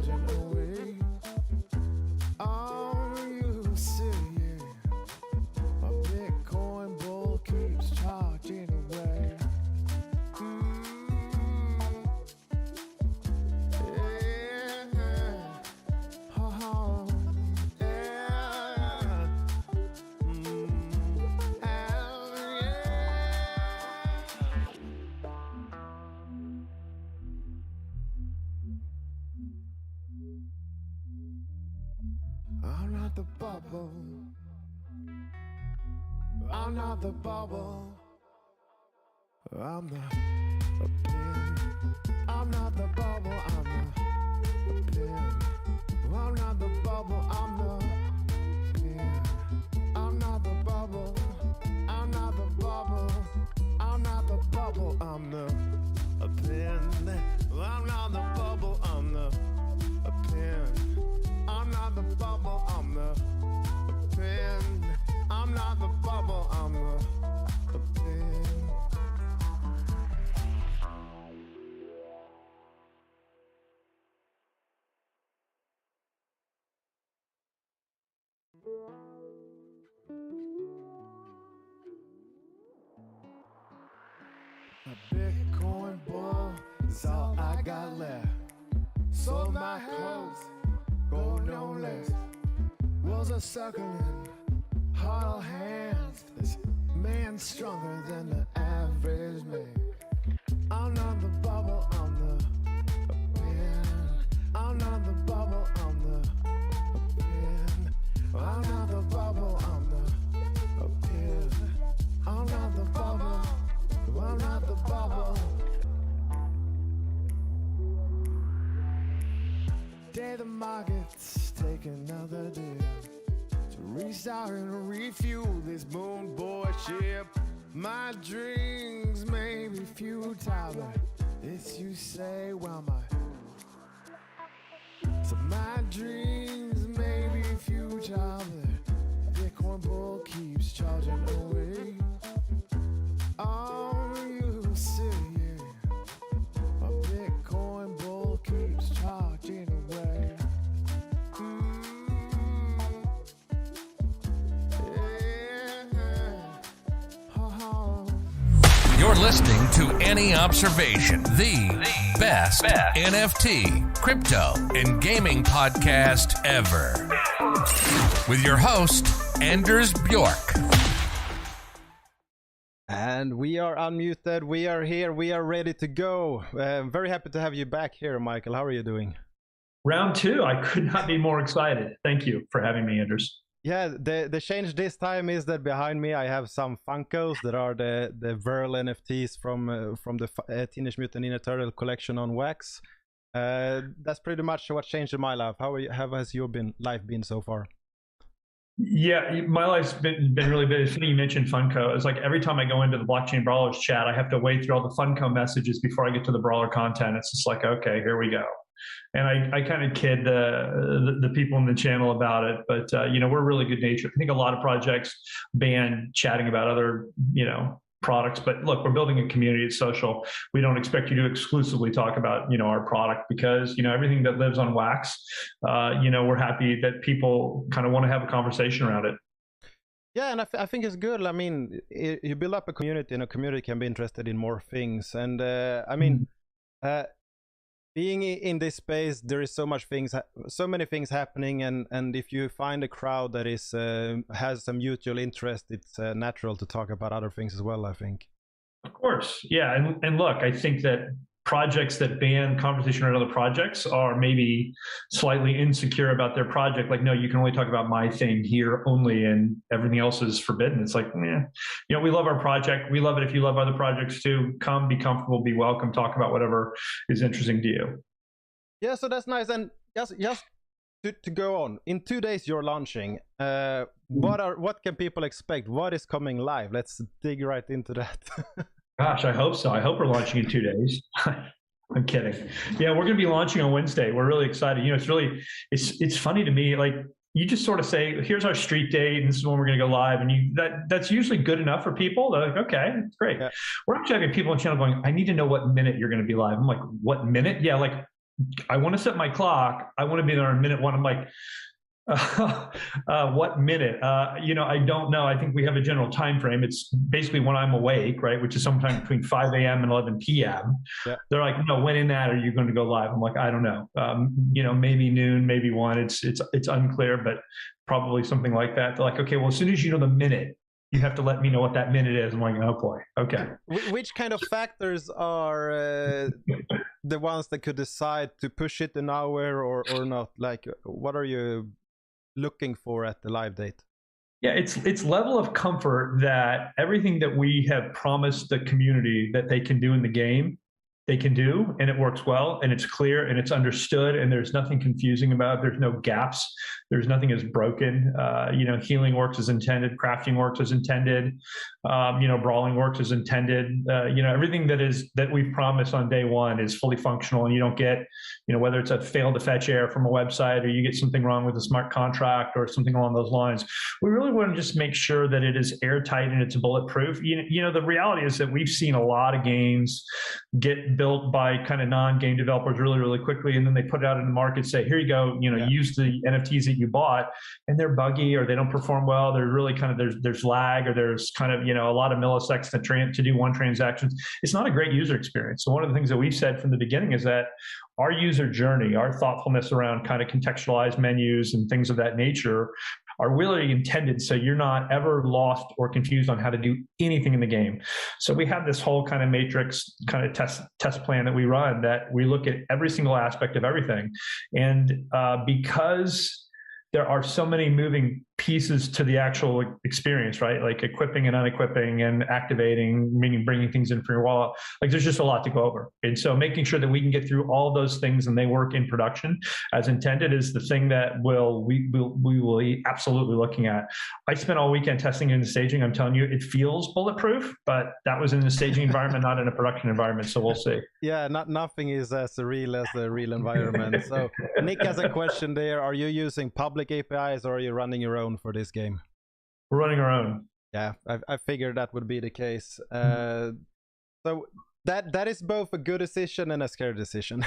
charging away. Oh, you see it. A Bitcoin bull keeps charging away. Yeah. Oh, yeah. I'm not the bubble. I'm not the bubble. I'm the pin. I'm not the bubble. I'm the pin. I'm not the bubble. I'm the pin. I'm not the bubble. I'm not the bubble. I'm not the bubble. I'm the pin. I'm not the bubble. I'm the pin. I'm not the bubble. I'm the pin. I'm not the bubble. I'm the pin. A Bitcoin bull is all I got left. Sold my clothes, gold no less. Was a circling, hollow hands. This man stronger than the average man. I'm not the bubble, I'm the pin. I'm not the bubble, I'm the pin. I'm not the bubble, I'm the pin. I'm not the bubble, I'm not the bubble. Day the markets take another dip to restart and refuel this moon boy ship. My dreams may be futile, but it's you say, well, my dreams may be futile, but Bitcoin bull keeps charging away. Oh, you see it. A Bitcoin bull keeps charging away. You're listening to Anyobservation, the best NFT, crypto, and gaming podcast ever. With your host, Anders Bjork. And we are unmuted, we are here, we are ready to go. Very happy to have you back here, Michael. How are you doing? Round two, I could not be more excited. Thank you for having me, Anders. Yeah, the change this time is that behind me I have some Funkos that are the Verl NFTs from the Teenage Mutant Ninja Turtle collection on Wax. That's pretty much what changed in my life. How has your life been so far? Yeah, my life's been really busy. It's funny you mentioned Funko. It's like every time I go into the Blockchain Brawlers chat, I have to wade through all the Funko messages before I get to the Brawler content. It's just like, okay, here we go. And I kind of kid the people in the channel about it, but we're really good natured. I think a lot of projects ban chatting about other products, but look, we're building a community. It's social. We don't expect you to exclusively talk about our product because everything that lives on Wax. We're happy that people kind of want to have a conversation around it. Yeah, and I think it's good. I mean, you build up a community, and a community can be interested in more things. And being in this space, there is so many things happening, and if you find a crowd that is has some mutual interest, it's natural to talk about other things as well, I think. Of course, yeah, and look, I think that projects that ban conversation around other projects are maybe slightly insecure about their project. Like, no, you can only talk about my thing here only, and everything else is forbidden. It's like, we love our project. We love it if you love other projects too. Come, be comfortable, be welcome, talk about whatever is interesting to you. Yeah, so that's nice. And just to go on, in 2 days you're launching. What can people expect? What is coming live? Let's dig right into that. Gosh, I hope so. I hope we're launching in 2 days. I'm kidding. Yeah, we're going to be launching on Wednesday. We're really excited. It's funny to me. Like, you just sort of say, here's our street date, and this is when we're going to go live. And that's usually good enough for people. They're like, okay, it's great. Yeah. We're actually having people on the channel going, I need to know what minute you're going to be live. I'm like, what minute? Yeah, like I want to set my clock. I want to be there in minute one. I'm like, what minute? I don't know. I think we have a general time frame. It's basically when I'm awake, right, which is sometime between 5 a.m. and 11 p.m. Yeah. They're like, no, when in that are you going to go live? I'm like, I don't know. Maybe noon, maybe 1. It's unclear, but probably something like that. They're like, okay, well, as soon as you know the minute, you have to let me know what that minute is. I'm like, oh boy, okay. Which kind of factors are the ones that could decide to push it an hour or not? Like, what are you looking for at the live date? Yeah, it's level of comfort that everything that we have promised the community that they can do in the game, they can do, and it works well, and it's clear, and it's understood, and there's nothing confusing about it. There's no gaps. There's nothing is broken. Healing works as intended. Crafting works as intended. Brawling works as intended. Everything that we've promised on day one is fully functional, and you don't get, whether it's a failed to fetch error from a website or you get something wrong with a smart contract or something along those lines. We really want to just make sure that it is airtight and it's bulletproof. The reality is that we've seen a lot of games get built by kind of non-game developers really, really quickly, and then they put it out in the market, say, here you go, use the NFTs that you bought, and they're buggy or they don't perform well. They're really kind of, there's lag, or there's kind of, a lot of milliseconds to do one transaction. It's not a great user experience. So one of the things that we've said from the beginning is that our user journey, our thoughtfulness around kind of contextualized menus and things of that nature are really intended so you're not ever lost or confused on how to do anything in the game. So we have this whole kind of matrix kind of test plan that we run, that we look at every single aspect of everything. And because there are so many moving pieces to the actual experience, right? Like equipping and unequipping and activating, meaning bringing things in for your wallet. Like there's just a lot to go over. And so making sure that we can get through all those things and they work in production as intended is the thing that we will be absolutely looking at. I spent all weekend testing in the staging. I'm telling you, it feels bulletproof, but that was in the staging environment, not in a production environment. So we'll see. Yeah, nothing is as real as the real environment. So Nick has a question there. Are you using public APIs or are you running your own for this game? We're running our own. Yeah, I figured that would be the case. So that is both a good decision and a scary decision.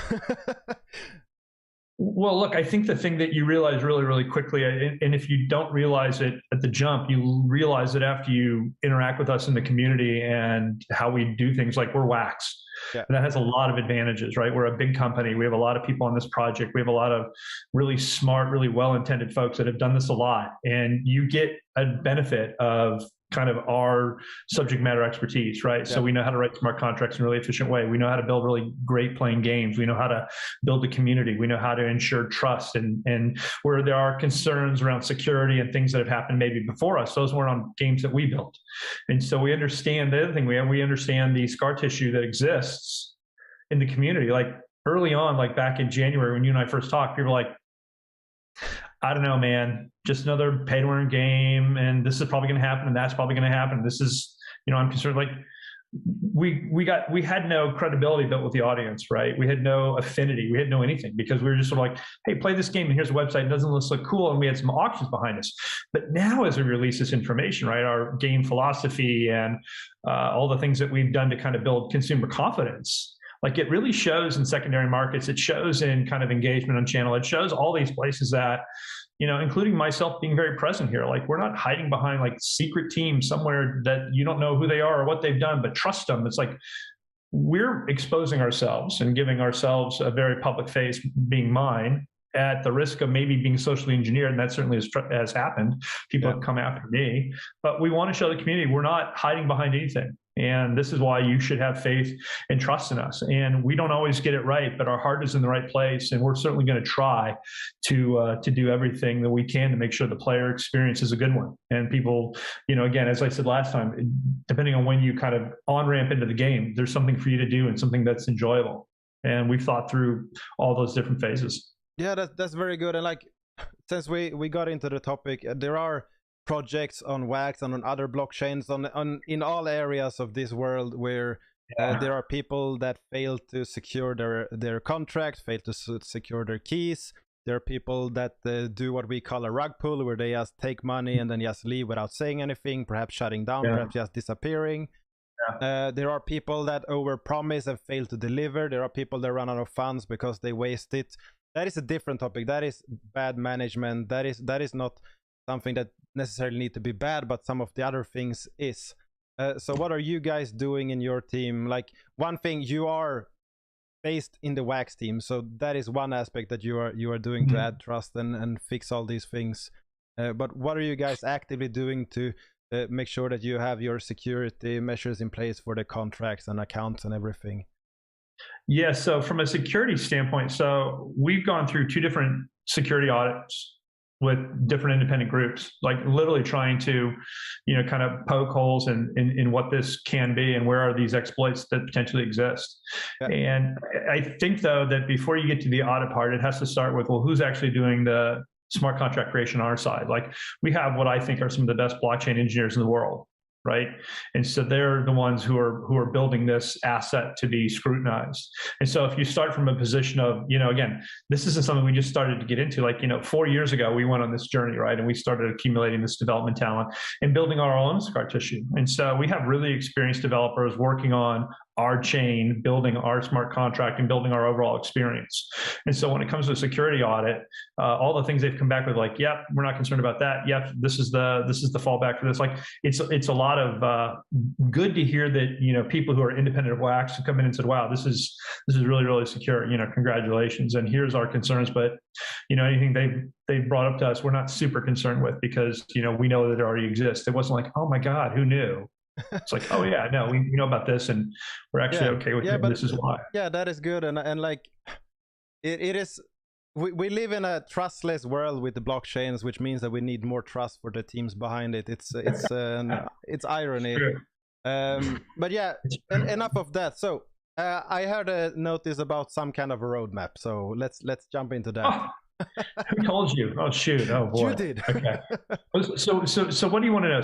Well, look, I think the thing that you realize really, really quickly, and if you don't realize it at the jump, you realize it after you interact with us in the community and how we do things. Like we're Wax. Yeah. And that has a lot of advantages, right? We're a big company. We have a lot of people on this project. We have a lot of really smart, really well-intended folks that have done this a lot. And you get a benefit of kind of our subject matter expertise, right? Yeah. So we know how to write smart contracts in a really efficient way. We know how to build really great playing games. We know how to build a community. We know how to ensure trust, and where there are concerns around security and things that have happened maybe before us, those weren't on games that we built. And so we understand the other thing we understand the scar tissue that exists in the community. Like early on, like back in January when you and I first talked, people were like, I don't know, man, just another pay to earn game. And this is probably going to happen. And that's probably going to happen. This is, I'm concerned. Like we had no credibility built with the audience, right? We had no affinity. We had no anything because we were just sort of like, hey, play this game. And here's a website. It doesn't look cool. And we had some auctions behind us. But now as we release this information, right, our game philosophy and all the things that we've done to kind of build consumer confidence, like it really shows in secondary markets. It shows in kind of engagement on channel. It shows all these places that, including myself being very present here. Like we're not hiding behind like secret teams somewhere that you don't know who they are or what they've done, but trust them. It's like we're exposing ourselves and giving ourselves a very public face, being mine, at the risk of maybe being socially engineered, and that certainly has happened. People have come after me, but we want to show the community we're not hiding behind anything. And this is why you should have faith and trust in us. And we don't always get it right, but our heart is in the right place. And we're certainly going to try to do everything that we can to make sure the player experience is a good one. And people, again, as I said last time, depending on when you kind of on-ramp into the game, there's something for you to do and something that's enjoyable. And we've thought through all those different phases. Yeah, that's very good. And like, since we got into the topic, there are projects on Wax and on other blockchains on in all areas of this world where there are people that fail to secure their contract, fail to secure their keys. There are people that do what we call a rug pull, where they just take money and then just leave without saying anything, perhaps shutting down, perhaps just disappearing. There are people that overpromise and fail to deliver. There are people that run out of funds because they waste it. That is a different topic. That is bad management. That is not something that necessarily need to be bad, but some of the other things is. So what are you guys doing in your team? Like, one thing, you are based in the Wax team, so that is one aspect that you are doing to add trust and fix all these things. But what are you guys actively doing to make sure that you have your security measures in place for the contracts and accounts and everything? Yeah, so from a security standpoint, so we've gone through 2 different security audits with different independent groups, like literally trying to, kind of poke holes in what this can be and where are these exploits that potentially exist. Yeah. And I think, though, that before you get to the audit part, it has to start with, well, who's actually doing the smart contract creation on our side? Like, we have what I think are some of the best blockchain engineers in the world, right? And so they're the ones who are building this asset to be scrutinized. And so if you start from a position of, again, this isn't something we just started to get into. Like, 4 years ago, we went on this journey, right? And we started accumulating this development talent and building our own scar tissue. And so we have really experienced developers working on our chain, building our smart contract, and building our overall experience. And so when it comes to a security audit, all the things they've come back with, like, yep, we're not concerned about that. Yep, this is the fallback for this. Like, it's a lot of good to hear that, people who are independent of Wax come in and said, wow, this is really, really secure. Congratulations. And here's our concerns. But, anything they've brought up to us, we're not super concerned with, because, we know that it already exists. It wasn't like, oh my God, who knew? It's like, oh yeah, no, we know about this, and we're actually okay with it. But this is why. Yeah, that is good, and like, it is. We live in a trustless world with the blockchains, which means that we need more trust for the teams behind it. It's irony. But yeah, enough of that. So I heard a notice about some kind of a roadmap. So let's jump into that. Oh. Who told you? Oh shoot! Oh boy! You did. Okay. So what do you want to know?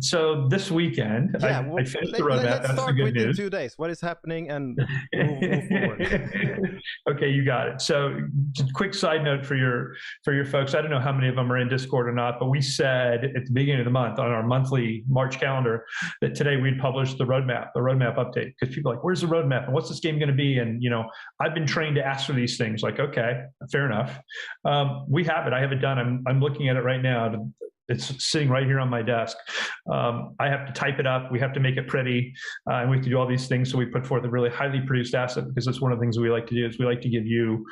So this weekend, I finished the roadmap. That's the good news. 2 days. What is happening, and move forward. Okay, you got it. So, quick side note for your folks. I don't know how many of them are in Discord or not, but we said at the beginning of the month on our monthly March calendar that today we'd publish the roadmap update, because people are like, "Where's the roadmap? And what's this game going to be?" And I've been trained to ask for these things. Like, okay, fair enough. We have it. I have it done. I'm looking at it right now. It's sitting right here on my desk. I have to type it up. We have to make it pretty, and we have to do all these things. So we put forth a really highly produced asset, because it's one of the things we like to do. Is we like to give you,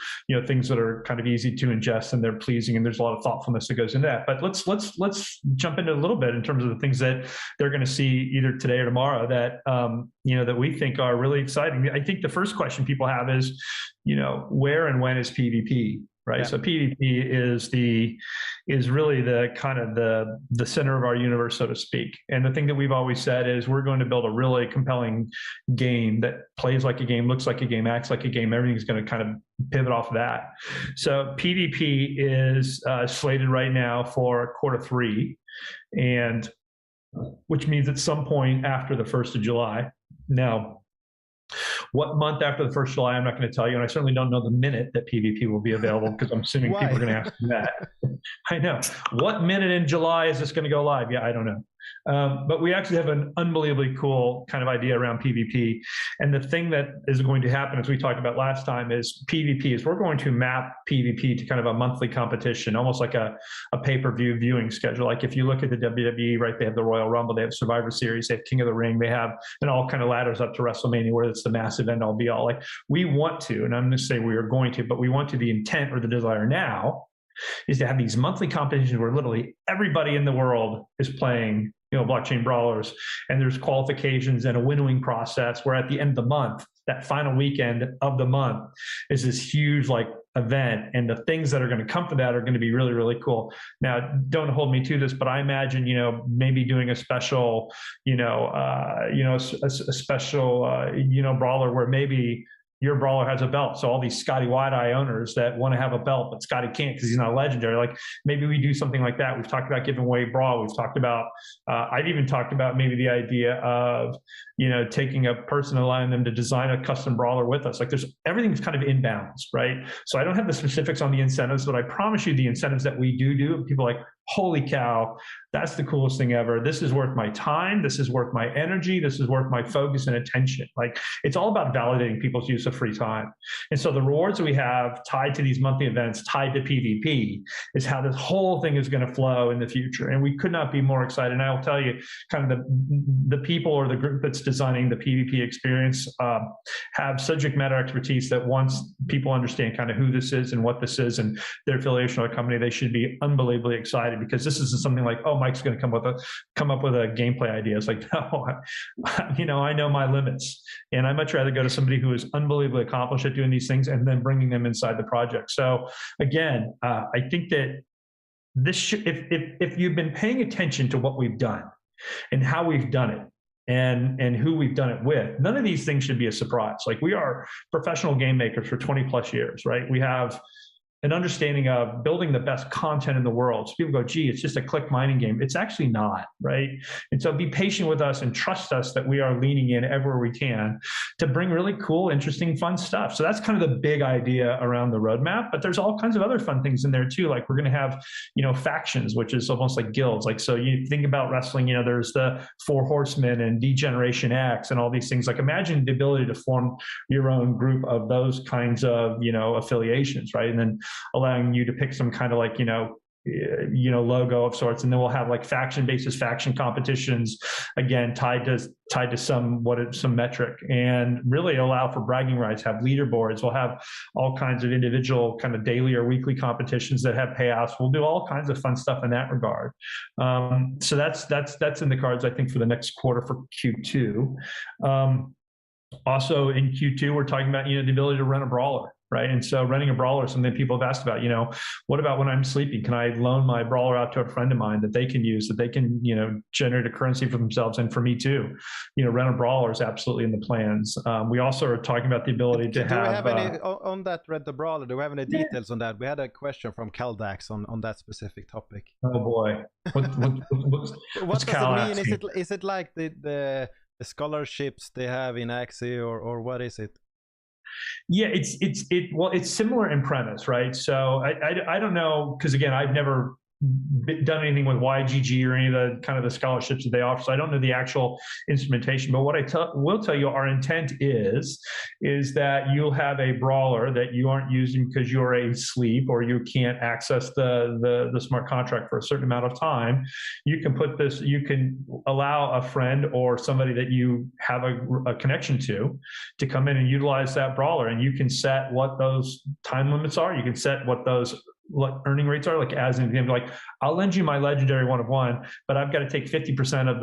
things that are kind of easy to ingest and they're pleasing, and there's a lot of thoughtfulness that goes into that. But let's jump into a little bit in terms of the things that they're going to see either today or tomorrow that that we think are really exciting. I think the first question people have is, where and when is PvP? Right. Yeah. So PvP is really the kind of the center of our universe, so to speak. And the thing that we've always said is we're going to build a really compelling game that plays like a game, looks like a game, acts like a game. Everything's going to kind of pivot off of that. So PvP is slated right now for Q3, and which means at some point after the 1st of July. Now, what month after the 1st of July, I'm not going to tell you, and I certainly don't know the minute that PvP will be available, because I'm assuming people are going to ask me that. I know. What minute in July is this going to go live? Yeah, I don't know. But we actually have an unbelievably cool kind of idea around PvP. And the thing that is going to happen, as we talked about last time, is PvP is we're going to map PvP to kind of a monthly competition, almost like a pay-per-view viewing schedule. Like if you look at the WWE, right, they have the Royal Rumble, they have Survivor Series, they have King of the Ring, they have, and all kind of ladders up to WrestleMania, where it's the massive end all be all. Like we want to, and I'm going to say we are going to, but we want to, the intent or the desire now is to have these monthly competitions where literally everybody in the world is playing, blockchain brawlers, and there's qualifications and a winnowing process where at the end of the month, that final weekend of the month is this huge event, and the things that are going to come from that are going to be really, really cool. Now, don't hold me to this, but I imagine, maybe doing a special, a special, brawler where maybe your brawler has a belt. So all these Scotty Wide-Eye owners that want to have a belt, but Scotty can't because he's not legendary. Like maybe we do something like that. We've talked about giving away Brawl. We've talked about, I've even talked about maybe the idea of, taking a person and allowing them to design a custom brawler with us. Like everything's kind of in balance, right? So I don't have the specifics on the incentives, but I promise you the incentives that we do, people are like, holy cow, that's the coolest thing ever. This is worth my time. This is worth my energy. This is worth my focus and attention. Like, it's all about validating people's use of free time. And so the rewards that we have tied to these monthly events, tied to PvP, is how this whole thing is going to flow in the future. And we could not be more excited. And I will tell you, kind of the people or the group that's designing the PvP experience have subject matter expertise that once people understand kind of who this is and what this is and their affiliation with a company, they should be unbelievably excited, because this isn't something like, oh, Mike's going to come up with a gameplay idea. It's like, no, I know my limits, and I much rather go to somebody who is unbelievably accomplished at doing these things and then bringing them inside the project. So again, I think that this if you've been paying attention to what we've done and how we've done it, and who we've done it with, none of these things should be a surprise. Like, we are professional game makers for 20 plus years, right? We have an understanding of building the best content in the world. So people go, gee, it's just a click mining game. It's actually not, right? And so be patient with us and trust us that we are leaning in everywhere we can to bring really cool, interesting, fun stuff. So that's kind of the big idea around the roadmap, but there's all kinds of other fun things in there too. Like, we're going to have, factions, which is almost like guilds. Like, so you think about wrestling, there's the Four Horsemen and D-Generation X and all these things. Like, imagine the ability to form your own group of those kinds of, affiliations, right? And then allowing you to pick some kind of like, logo of sorts. And then we'll have like faction competitions, again, tied to some metric, and really allow for bragging rights, have leaderboards. We'll have all kinds of individual kind of daily or weekly competitions that have payouts. We'll do all kinds of fun stuff in that regard. So that's in the cards, I think, for the next quarter for Q2. Also in Q2, we're talking about, the ability to run a brawler. Right. And so running a brawler is something people have asked about, what about when I'm sleeping? Can I loan my brawler out to a friend of mine that they can use, that they can, generate a currency for themselves and for me too? Run a brawler is absolutely in the plans. We also are talking about the ability to have. Do we have any, on that Red the Brawler, do we have any details on that? We had a question from Caldax on that specific topic. Oh boy. What does it mean? Is it like the scholarships they have in Axie, or what is it? Yeah, it's similar in premise, right? So I don't know, because again, I've never done anything with YGG or any of the kind of the scholarships that they offer, so I don't know the actual instrumentation. But what I will tell you, our intent is that you'll have a brawler that you aren't using because you're asleep or you can't access the smart contract for a certain amount of time. You can allow a friend or somebody that you have a connection to come in and utilize that brawler, and you can set what those time limits are. You can set what those earning rates are. Like, as an example, like, I'll lend you my legendary 1 of 1, but I've got to take 50% of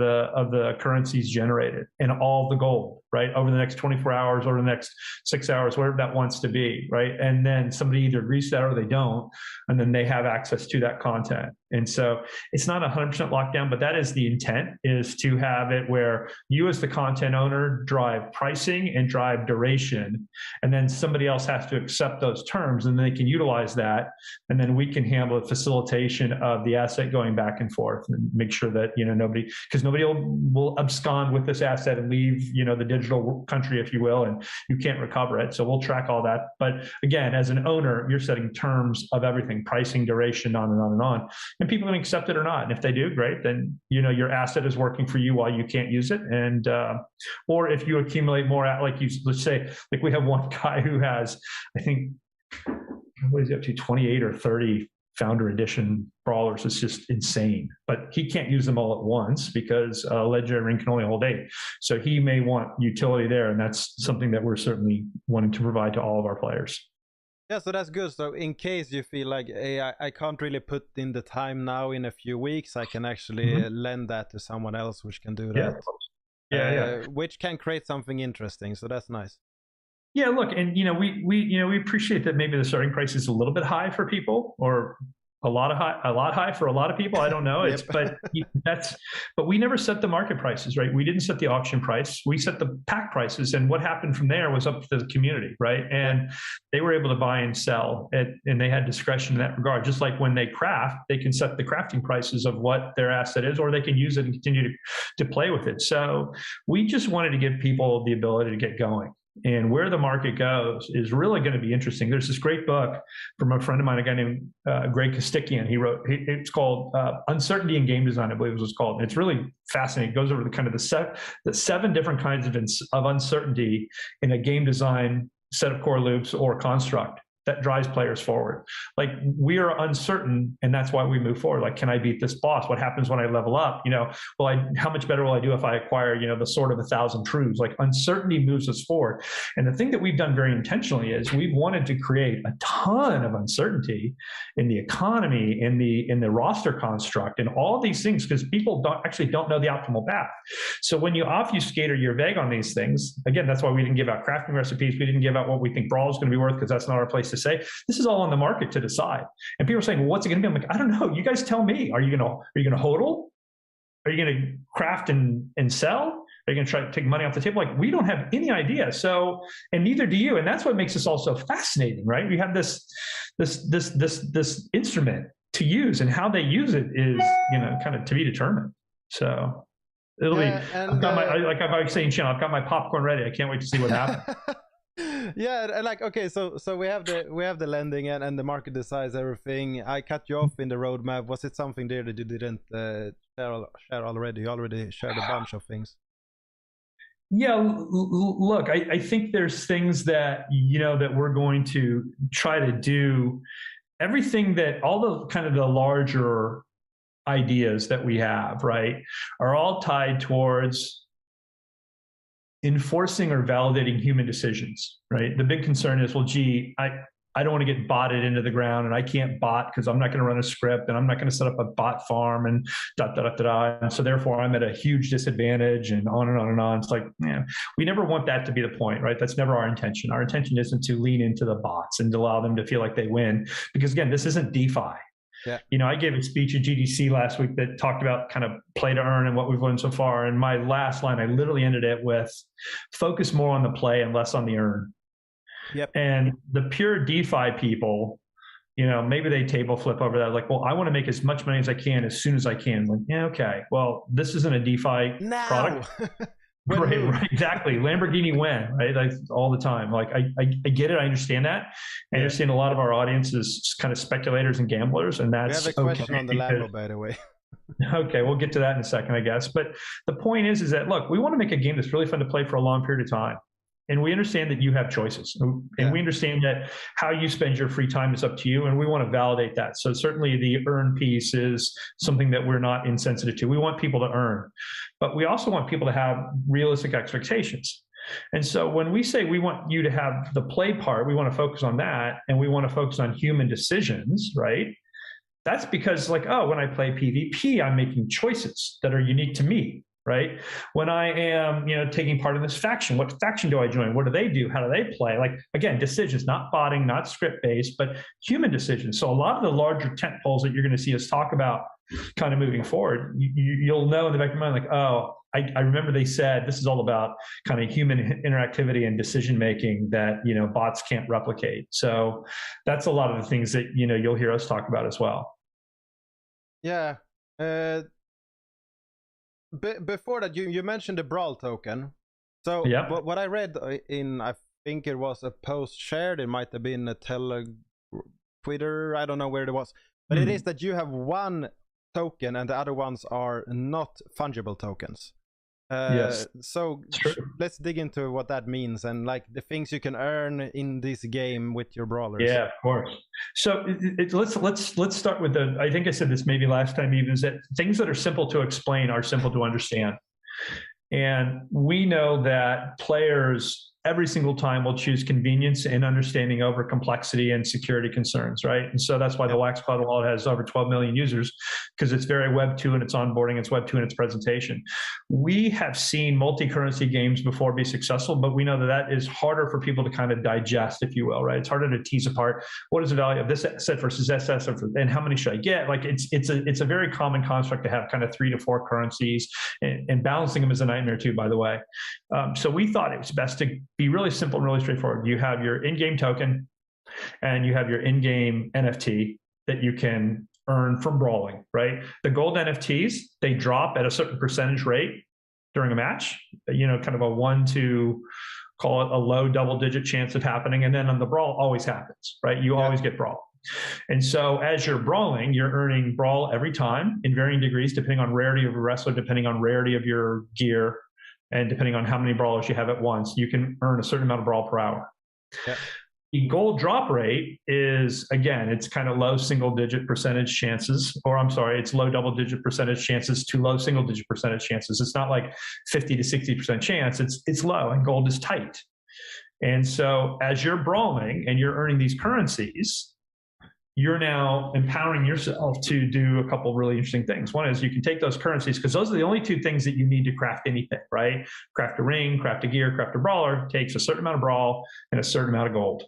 the currencies generated and all the gold, right, over the next 24 hours or the next 6 hours, whatever that wants to be, right? And then somebody either agrees to that or they don't, and then they have access to that content. And so it's not 100% lockdown, but that is the intent, is to have it where you as the content owner drive pricing and drive duration, and then somebody else has to accept those terms, and they can utilize that, and then we can handle the facilitation of the asset going back and forth, and make sure that nobody will abscond with this asset and leave the digital country, if you will, and you can't recover it. So we'll track all that. But again, as an owner, you're setting terms of everything, pricing, duration, on and on and on. And people can accept it or not. And if they do, great, then your asset is working for you while you can't use it. And or if you accumulate more, let's say, like, we have one guy who has, I think, what is he up to, 28 or 30 Founder Edition brawlers. It's just insane. But he can't use them all at once because a legendary ring can only hold 8. So he may want utility there, and that's something that we're certainly wanting to provide to all of our players. Yeah, so that's good. So in case you feel like, hey, I can't really put in the time now, in a few weeks, I can actually lend that to someone else which can do that. Yeah. Which can create something interesting. So that's nice. Yeah, look, and we appreciate that maybe the starting price is a little bit high for people, or a lot high for a lot of people. I don't know. But we never set the market prices, right? We didn't set the auction price. We set the pack prices, and what happened from there was up to the community, right? And they were able to buy and sell, and they had discretion in that regard. Just like when they craft, they can set the crafting prices of what their asset is, or they can use it and continue to play with it. So we just wanted to give people the ability to get going. and where the market goes is really going to be interesting. There's this great book from a friend of mine, a guy named Greg Kostikian. It's called Uncertainty in Game Design, I believe it was called. And it's really fascinating. It goes over the seven different kinds of uncertainty in a game design set of core loops or construct that drives players forward. Like, we are uncertain, and that's why we move forward. Like, can I beat this boss? What happens when I level up? How much better will I do if I acquire, the sword of 1,000 truths? Like, uncertainty moves us forward. And the thing that we've done very intentionally is we've wanted to create a ton of uncertainty in the economy, in the roster construct, and all these things, because people don't know the optimal path. So when you obfuscate or you're vague on these things, again, that's why we didn't give out crafting recipes. We didn't give out what we think Brawl is going to be worth, because that's not our place to say. This is all on the market to decide. And people are saying, well, what's it going to be? I'm like, I don't know. You guys tell me. Are you going to hodl? Are you going to craft and sell? Are you going to try to take money off the table? Like, we don't have any idea. So, and neither do you. And that's what makes this all so fascinating, right? We have this instrument to use, and how they use it is, kind of to be determined. So it'll be, I've got like I was saying, I've got my popcorn ready. I can't wait to see what happens. Yeah, and like, okay, so we have the lending and the market decides everything. I cut you off in the roadmap. Was it something there that you didn't share already? You already shared a bunch of things. Yeah, look, I think there's things that that we're going to try to do. Everything that all the kind of the larger ideas that we have, right, are all tied towards enforcing or validating human decisions, right? The big concern is, well, gee, I don't want to get botted into the ground, and I can't bot because I'm not going to run a script, and I'm not going to set up a bot farm, and and so therefore I'm at a huge disadvantage, and on and on and on. It's like, we never want that to be the point, right? That's never our intention. Our intention isn't to lean into the bots and to allow them to feel like they win, because again, this isn't DeFi. Yeah. I gave a speech at GDC last week that talked about kind of play to earn and what we've learned so far. And my last line, I literally ended it with, focus more on the play and less on the earn. Yep. And the pure DeFi people, maybe they table flip over that. Like, well, I want to make as much money as I can as soon as I can. Like, yeah, okay. Well, this isn't a DeFi product. Right, exactly. Lamborghini when, right? Like, all the time. Like, I get it. I understand that. I understand a lot of our audience is kind of speculators and gamblers, and that's we have a question on the Lambo, by the way. Okay, we'll get to that in a second, I guess. But the point is that, look, we want to make a game that's really fun to play for a long period of time. And we understand that you have choices, and we understand that how you spend your free time is up to you, and we want to validate that. So certainly the earn piece is something that we're not insensitive to. We want people to earn, but we also want people to have realistic expectations. And so when we say we want you to have the play part, we want to focus on that, and we want to focus on human decisions, right? That's because, like, when I play PvP, I'm making choices that are unique to me. Right? When I am, taking part in this faction, what faction do I join? What do they do? How do they play? Like, again, decisions, not botting, not script based, but human decisions. So a lot of the larger tent poles that you're going to see us talk about kind of moving forward, you'll know in the back of your mind, like, I remember they said this is all about kind of human interactivity and decision making that, bots can't replicate. So that's a lot of the things that, you'll hear us talk about as well. Yeah. Before that, you mentioned the Brawl token. So what I read in, I think it was a post shared, it might have been a Twitter, I don't know where it was, but it is that you have one token and the other ones are not fungible tokens. Yes. So let's dig into what that means and like the things you can earn in this game with your brawlers. Yeah, of course. So let's start with I think I said this maybe last time even, is that things that are simple to explain are simple to understand. And we know that players every single time will choose convenience and understanding over complexity and security concerns, right? And so that's why the Wax Cloud wallet has over 12 million users, because it's very Web 2 in its onboarding, it's Web 2 in its presentation. We have seen multi-currency games before be successful, but we know that is harder for people to kind of digest, if you will, right? It's harder to tease apart what is the value of this asset versus that asset, and how many should I get? Like it's a very common construct to have kind of 3 to 4 currencies, and balancing them is a nightmare too, by the way. So we thought it was best to be really simple and really straightforward. You have your in-game token and you have your in-game NFT that you can earn from brawling, right? The gold NFTs, they drop at a certain percentage rate during a match, kind of a 1 to call it a low double-digit chance of happening. And then on the Brawl, always happens, right? You always get Brawl. And so as you're brawling, you're earning Brawl every time in varying degrees, depending on rarity of a wrestler, depending on rarity of your gear, and depending on how many brawlers you have at once. You can earn a certain amount of Brawl per hour. Yeah. The gold drop rate is, again, it's kind of low single-digit percentage chances, or I'm sorry, it's low double-digit percentage chances to low single-digit percentage chances. It's not like 50 to 60% chance. It's low, and gold is tight. And so as you're brawling and you're earning these currencies, you're now empowering yourself to do a couple of really interesting things. One is you can take those currencies, because those are the only two things that you need to craft anything, right? Craft a ring, craft a gear, craft a brawler, takes a certain amount of Brawl and a certain amount of gold.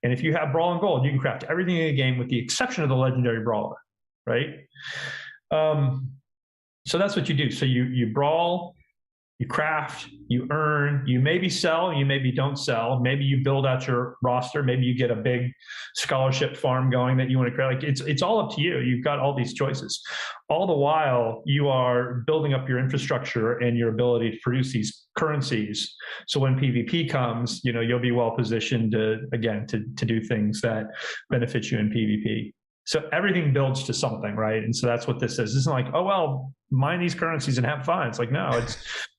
And if you have Brawl and gold, you can craft everything in the game with the exception of the legendary Brawler, right? So that's what you do. So you Brawl, you craft, you earn, you maybe sell, you maybe don't sell. Maybe you build out your roster. Maybe you get a big scholarship farm going that you want to create. Like it's all up to you. You've got all these choices. All the while, you are building up your infrastructure and your ability to produce these currencies. So when PvP comes, you'll be well positioned to do things that benefit you in PvP. So everything builds to something, right? And so that's what this is. This isn't like, oh, well, mine these currencies and have fun. It's like, no,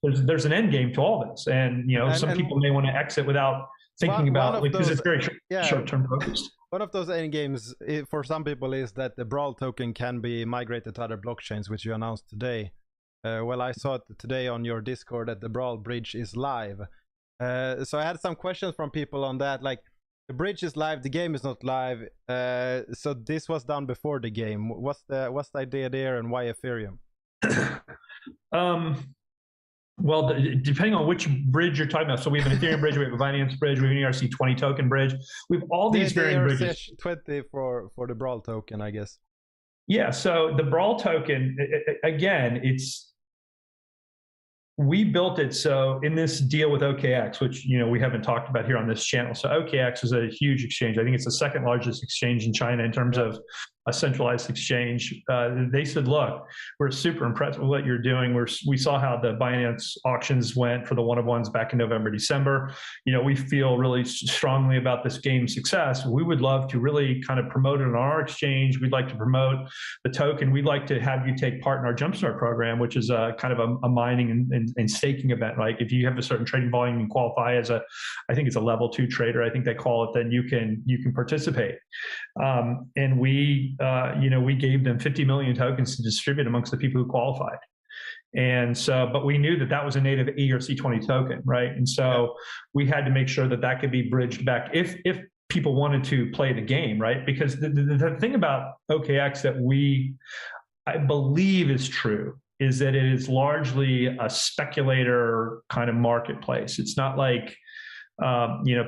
there's an end game to all this. And, some people may want to exit without thinking about it, because it's very short-term focused. One of those end games for some people is that the Brawl token can be migrated to other blockchains, which you announced today. Well, I saw it today on your Discord that the Brawl Bridge is live. So I had some questions from people on that, like, the bridge is live, the game is not live. So this was done before the game. What's the idea there, and why Ethereum? Well, depending on which bridge you're talking about. So we have an Ethereum bridge, we have a Binance bridge, we have an ERC20 token bridge. We have all these varying bridges. ERC20 for the Brawl token, I guess. Yeah. So the Brawl token, again, we built it so in this deal with OKX, which we haven't talked about here on this channel. So OKX is a huge exchange. I think it's the second largest exchange in China in terms of a centralized exchange. They said, look, we're super impressed with what you're doing. We saw how the Binance auctions went for the one-of-ones back in November, December. We feel really strongly about this game's success. We would love to really kind of promote it on our exchange. We'd like to promote the token. We'd like to have you take part in our Jumpstart program, which is a kind of a mining and staking event. Like if you have a certain trading volume and qualify as I think it's a level 2 trader, I think they call it, then you can participate. And we gave them 50 million tokens to distribute amongst the people who qualified. And so, but we knew that was a native ERC20 token, right? And so we had to make sure that could be bridged back if people wanted to play the game, right? Because the thing about OKX that I believe is true is that it is largely a speculator kind of marketplace. It's not like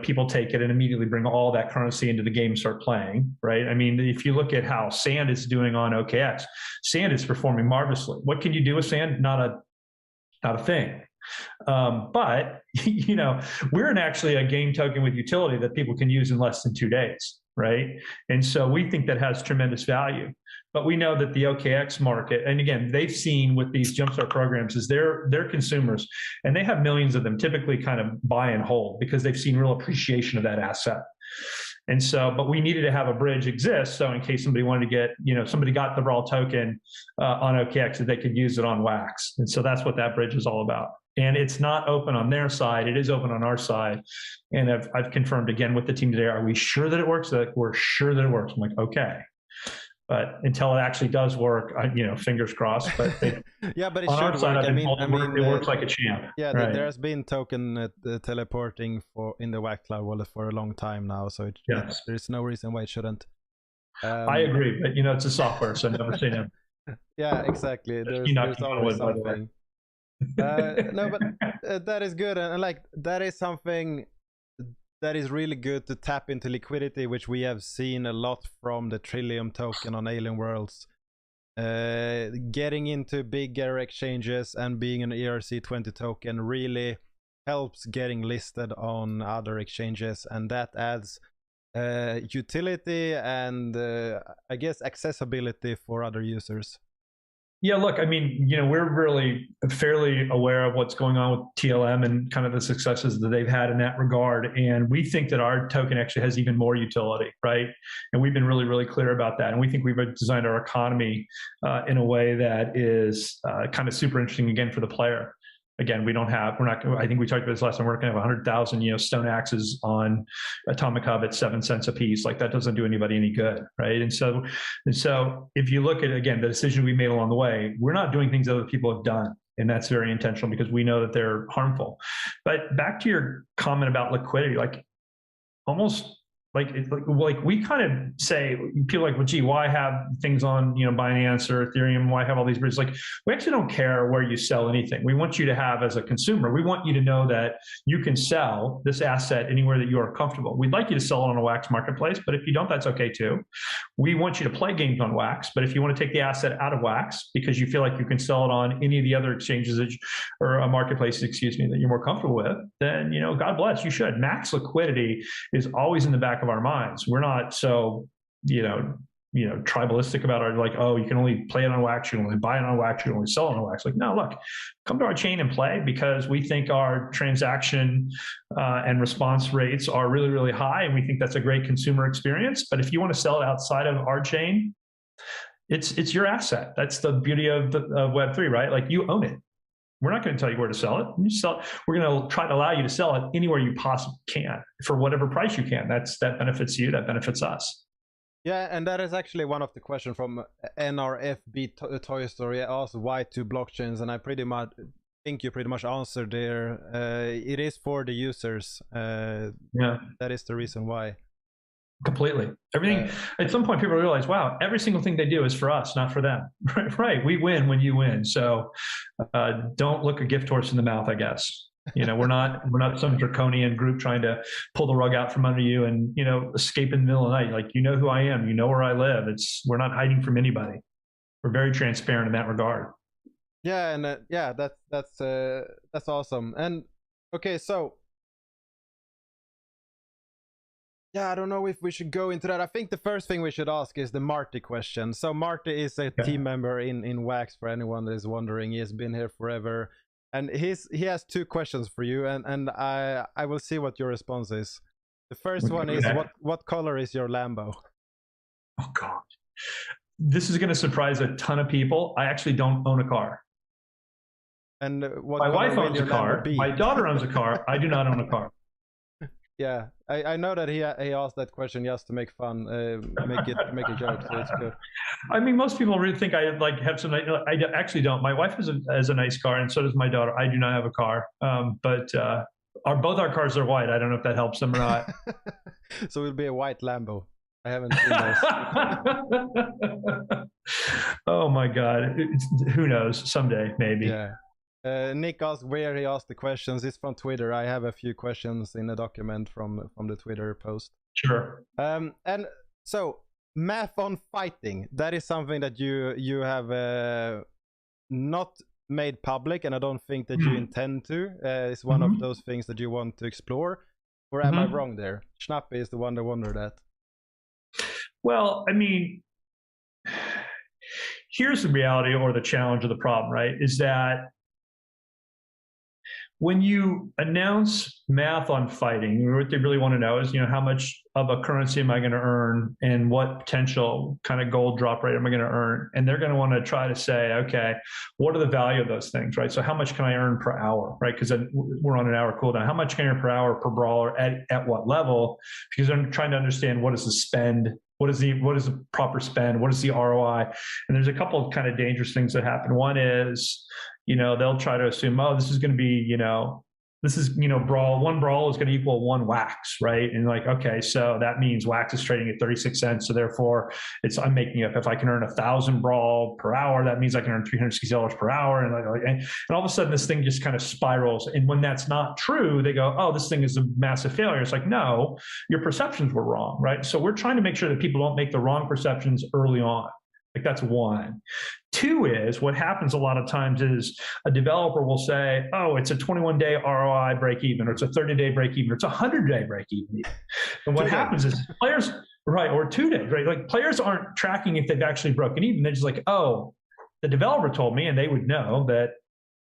people take it and immediately bring all that currency into the game and start playing, right? I mean, if you look at how Sand is doing on OKX, Sand is performing marvelously. What can you do with Sand? Not a thing. But we're actually a game token with utility that people can use in less than 2 days, right? And so we think that has tremendous value. But we know that the OKX market, and again, they've seen with these Jumpstart programs, is they're consumers, and they have millions of them typically kind of buy and hold because they've seen real appreciation of that asset. And so, but we needed to have a bridge exist, so in case somebody wanted to get, somebody got the Brawl token on OKX, that they could use it on Wax. And so that's what that bridge is all about. And it's not open on their side; it is open on our side. And I've confirmed again with the team today. Are we sure that it works? Like, we're sure that it works. I'm like, okay. But until it actually does work, fingers crossed. But yeah, but it should work. I mean, it works like a champ. Yeah, right. There has been token teleporting in the Wax Cloud wallet for a long time now, so there's no reason why it shouldn't. I agree, but it's a software, so never say never. Yeah, exactly. There's always something. No, but that is good, and like that is something that is really good to tap into liquidity, which we have seen a lot from the Trillium token on Alien Worlds. Getting into bigger exchanges and being an ERC20 token really helps getting listed on other exchanges, and that adds utility and I guess accessibility for other users. Yeah, look, I mean, we're really fairly aware of what's going on with TLM and kind of the successes that they've had in that regard. And we think that our token actually has even more utility, right? And we've been really, really clear about that. And we think we've designed our economy in a way that is kind of super interesting, again, for the player. Again, I think we talked about this last time, we're not going to have 100,000, stone axes on Atomic Hub at 7 cents a piece. Like, that doesn't do anybody any good, right? And so if you look at, again, the decision we made along the way, we're not doing things other people have done. And that's very intentional because we know that they're harmful. But back to your comment about liquidity, like almost like we kind of say, people like, well, gee, why have things on, Binance or Ethereum? Why have all these bridges? Like, we actually don't care where you sell anything. We want you to have, as a consumer, we want you to know that you can sell this asset anywhere that you are comfortable. We'd like you to sell it on a Wax marketplace, but if you don't, that's okay too. We want you to play games on Wax, but if you want to take the asset out of Wax because you feel like you can sell it on any of the other exchanges or a marketplace, that you're more comfortable with, then, God bless, you should. Max liquidity is always in the back of our minds. We're not so, tribalistic about our, like, oh, you can only play it on Wax, you can only buy it on Wax, you can only sell it on Wax. Like, no, look, come to our chain and play, because we think our transaction and response rates are really, really high, and we think that's a great consumer experience. But if you want to sell it outside of our chain, it's your asset. That's the beauty of Web3, right? Like, you own it. We're not going to tell you where to sell it. We're going to try to allow you to sell it anywhere you possibly can for whatever price you can. That benefits you. That benefits us. Yeah, and that is actually one of the questions from NRFB Toy Story. I asked why 2 blockchains, and I think you pretty much answered there. It is for the users. Yeah, that is the reason why. Completely. Everything, at some point, people realize, wow, every single thing they do is for us, not for them. Right. We win when you win. So don't look a gift horse in the mouth, I guess. We're not some draconian group trying to pull the rug out from under you and, escape in the middle of the night. Like, who I am, where I live. We're not hiding from anybody. We're very transparent in that regard. Yeah. And that's awesome. And okay, so yeah, I don't know if we should go into that. I think the first thing we should ask is the Marty question. So Marty is a team member in Wax, for anyone that is wondering. He has been here forever. And he has 2 questions for you, and I will see what your response is. The first one is, what color is your Lambo? Oh, God. This is going to surprise a ton of people. I actually don't own a car. And my wife owns a car. My daughter owns a car. I do not own a car. Yeah, I know that he asked that question just to make fun, make a joke, so it's good. I mean, most people really think I have some. I actually don't. My wife has a nice car, and so does my daughter. I do not have a car, but both our cars are white. I don't know if that helps them or not. So it'll be a white Lambo. I haven't seen those. Oh my God! Who knows? Someday, maybe. Yeah. Nick asked where he asked the questions. It's from Twitter. I have a few questions in a document from the Twitter post. Sure. And so, math on fighting. That is something that you have not made public, and I don't think that you intend to. It's one of those things that you want to explore. Or am I wrong there? Schnappe is the one that wondered that. Well, I mean, here's the reality or the challenge of the problem, right? Is that when you announce math on fighting, what they really want to know is, how much of a currency am I going to earn, and what potential kind of gold drop rate am I going to earn? And they're going to want to try to say, okay, what are the value of those things, right? So how much can I earn per hour, right? Because we're on an hour cooldown. How much can I earn per hour per brawler at what level? Because I'm trying to understand what is the spend, what is the proper spend, what is the ROI? And there's a couple of kind of dangerous things that happen. One is, they'll try to assume, oh, this is going to be, one brawl is going to equal 1 Wax, right? And like, okay, so that means Wax is trading at 36 cents. So therefore I'm making up, if I can earn 1,000 brawl per hour, that means I can earn $360 per hour. And all of a sudden this thing just kind of spirals. And when that's not true, they go, oh, this thing is a massive failure. It's like, no, your perceptions were wrong, right? So we're trying to make sure that people don't make the wrong perceptions early on. Like, that's 1. 2 is, what happens a lot of times is a developer will say, oh, it's a 21-day ROI break even, or it's a 30-day break even, or it's a 100-day break even. And what happens is players, right, or 2 days, right? Like, players aren't tracking if they've actually broken even. They're just like, oh, the developer told me, and they would know, that